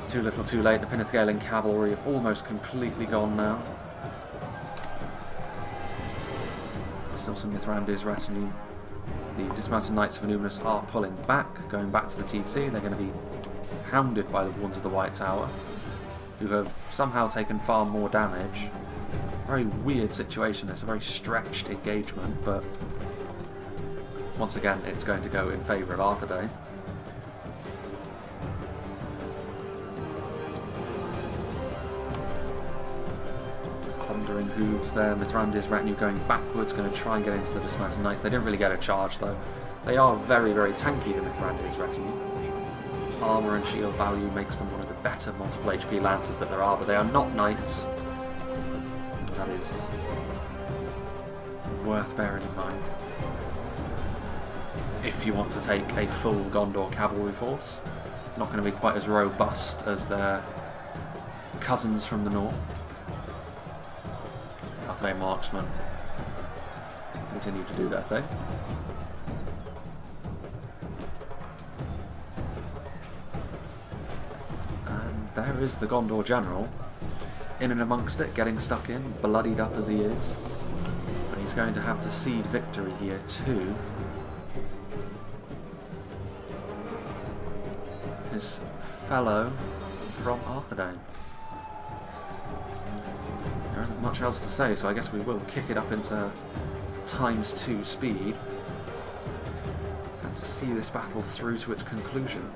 Too little too late. The Pinithgalen cavalry have almost completely gone now. There's still some Mithrandir's retinue. The dismounted Knights of Anubis are pulling back, going back to the TC. They're going to be hounded by the Wards of the White Tower, who have somehow taken far more damage. Very weird situation, it's a very stretched engagement, but once again it's going to go in favour of Arthedain. Thundering hooves there, Mithrandir's retinue going backwards, going to try and get into the dismounted Knights. They didn't really get a charge though. They are very, very tanky, the Mithrandir's retinue. Armour and shield value makes them one of the better multiple HP lancers that there are, but they are not knights. That is worth bearing in mind. if you want to take a full Gondor cavalry force. Not going to be quite as robust as their cousins from the north. Arthedain marksmen continue to do their thing. And there is the Gondor general, in and amongst it, getting stuck in, bloodied up as he is. But he's going to have to cede victory here too. His fellow from Arthedain. There isn't much else to say, so I guess we will kick it up into ×2 speed and see this battle through to its conclusion.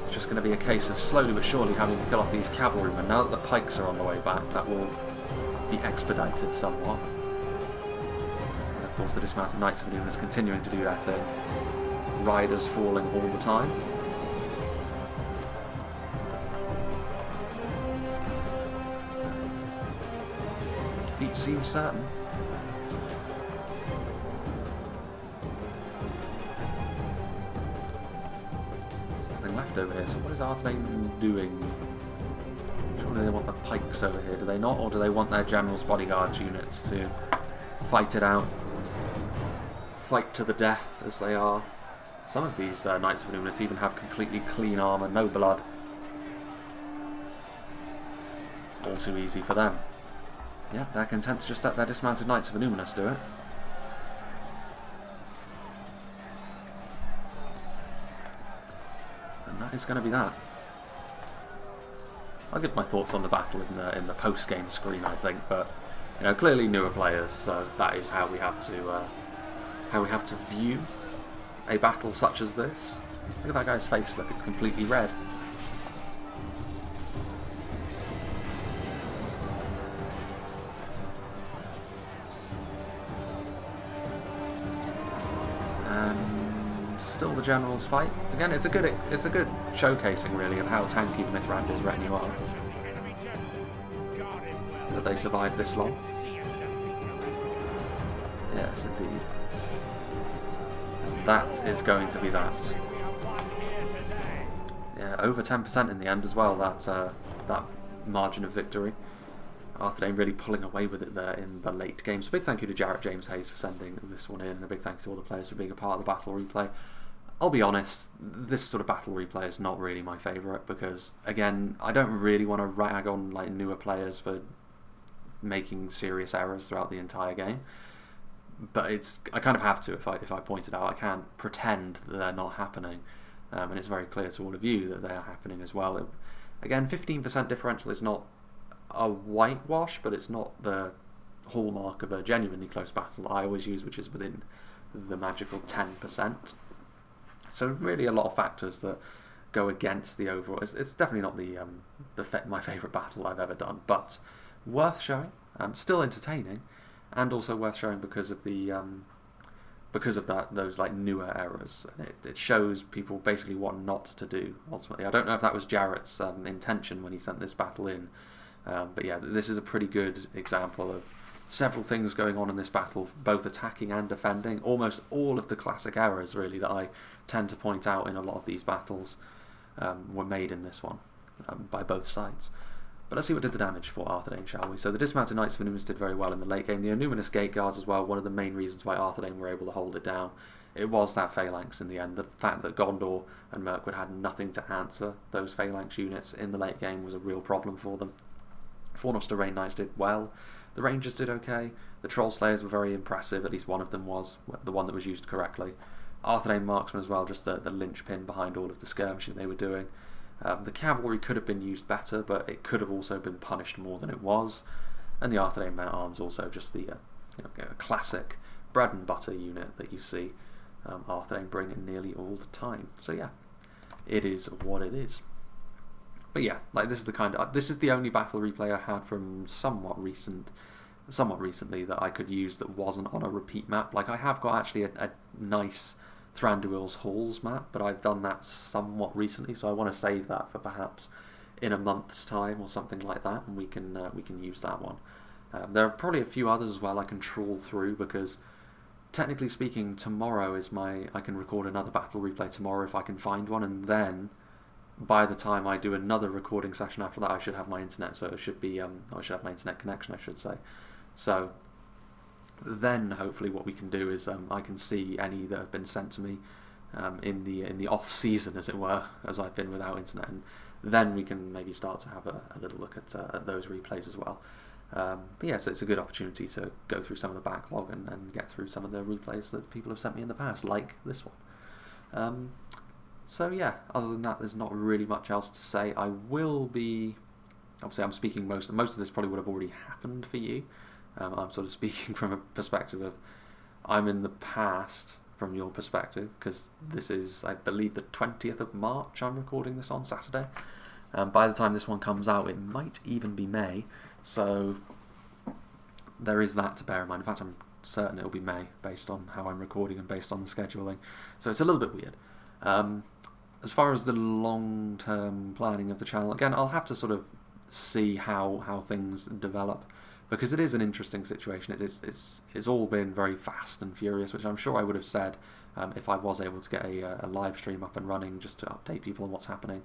It's just going to be a case of slowly but surely having to kill off these cavalrymen. Now that the pikes are on the way back, that will be expedited somewhat. And of course the dismounted Knights of Numenor is continuing to do their thing. Riders falling all the time. Defeat seems certain. There's nothing left over here, so what is Arthedain doing? Surely they want the pikes over here, do they not? Or do they want their general's bodyguards units to fight it out? Fight to the death as they are. Some of these Knights of Numenor even have completely clean armour, no blood. All too easy for them. Yep, they're content to just let their dismounted Knights of Numenor do it. And that is going to be that. I'll give my thoughts on the battle in the post-game screen, I think, but you know, clearly newer players, so that is how we have to view a battle such as this. Look at that guy's face. Look, it's completely red. Still the generals fight. Again, it's a good showcasing really of how tanky Mithrandir's retinue are. That they survived this long. Yes, indeed. And that is going to be that. Yeah, over 10% in the end as well. That margin of victory. Arthedain really pulling away with it there in the late game. So big thank you to Jarrett James Hayes for sending this one in, and a big thank you to all the players for being a part of the battle replay. I'll be honest, this sort of battle replay is not really my favourite because, again, I don't really want to rag on like newer players for making serious errors throughout the entire game. But I kind of have to if I point it out. I can't pretend that they're not happening, and it's very clear to all of you that they are happening as well. Again, 15% differential is not a whitewash, but it's not the hallmark of a genuinely close battle I always use, which is within the magical 10%. So really a lot of factors that go against the overall. It's definitely not my favourite battle I've ever done, but worth showing, still entertaining, and also worth showing because of those like newer errors. It shows people basically what not to do ultimately. I don't know if that was Jarrett's intention when he sent this battle in. But yeah, this is a pretty good example of several things going on in this battle, both attacking and defending. Almost all of the classic errors, really, that I tend to point out in a lot of these battles were made in this one by both sides. But let's see what did the damage for Arthedain, shall we? So the dismounted Knights of Numenor did very well in the late game. The Numinous Gate Guards as well, one of the main reasons why Arthedain were able to hold it down. It was that phalanx in the end. The fact that Gondor and Mirkwood had nothing to answer those phalanx units in the late game was a real problem for them. Fornoster Rain Knights did well. The Rangers did okay. The Troll Slayers were very impressive, at least one of them was, the one that was used correctly. Arthedain Marksmen as well, just the linchpin behind all of the skirmishing they were doing. The Cavalry could have been used better, but it could have also been punished more than it was. And the Arthedain Men-at-Arms also just the classic bread and butter unit that you see Arthedain bring in nearly all the time. So yeah, it is what it is. But yeah, like this is the only battle replay I had from somewhat recently that I could use that wasn't on a repeat map. Like I have got actually a nice Thranduil's Halls map, but I've done that somewhat recently, so I want to save that for perhaps in a month's time or something like that, and we can use that one. There are probably a few others as well I can trawl through because technically speaking, tomorrow is I can record another battle replay tomorrow if I can find one, and then by the time I do another recording session after that, I should have my internet, so it should be, I should have my internet connection, I should say. So then hopefully what we can do is I can see any that have been sent to me in the off season, as it were, as I've been without internet, and then we can maybe start to have a little look at those replays as well. But yeah, so it's a good opportunity to go through some of the backlog and get through some of the replays that people have sent me in the past, like this one. So yeah, other than that, there's not really much else to say. I will be, obviously I'm speaking most of this probably would have already happened for you. I'm sort of speaking from a perspective of, I'm in the past from your perspective, because this is, I believe, the 20th of March I'm recording this on Saturday. By the time this one comes out, it might even be May, so there is that to bear in mind. In fact, I'm certain it'll be May, based on how I'm recording and based on the scheduling. So it's a little bit weird. As far as the long-term planning of the channel, again, I'll have to sort of see how things develop, because it is an interesting situation. It's all been very fast and furious, which I'm sure I would have said if I was able to get a live stream up and running just to update people on what's happening.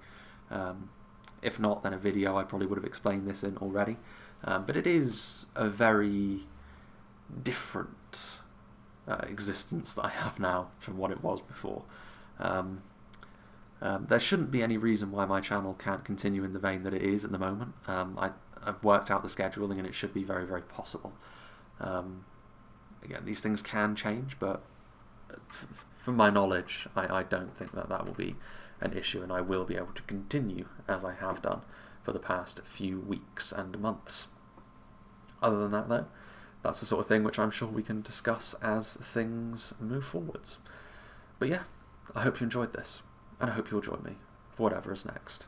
If not, then a video I probably would have explained this in already. But it is a very different existence that I have now from what it was before. There shouldn't be any reason why my channel can't continue in the vein that it is at the moment. I've worked out the scheduling and it should be very, very possible. Again, these things can change, but from my knowledge, I don't think that will be an issue, and I will be able to continue as I have done for the past few weeks and months. Other than that, though, that's the sort of thing which I'm sure we can discuss as things move forwards. But yeah, I hope you enjoyed this, and I hope you'll join me for whatever is next.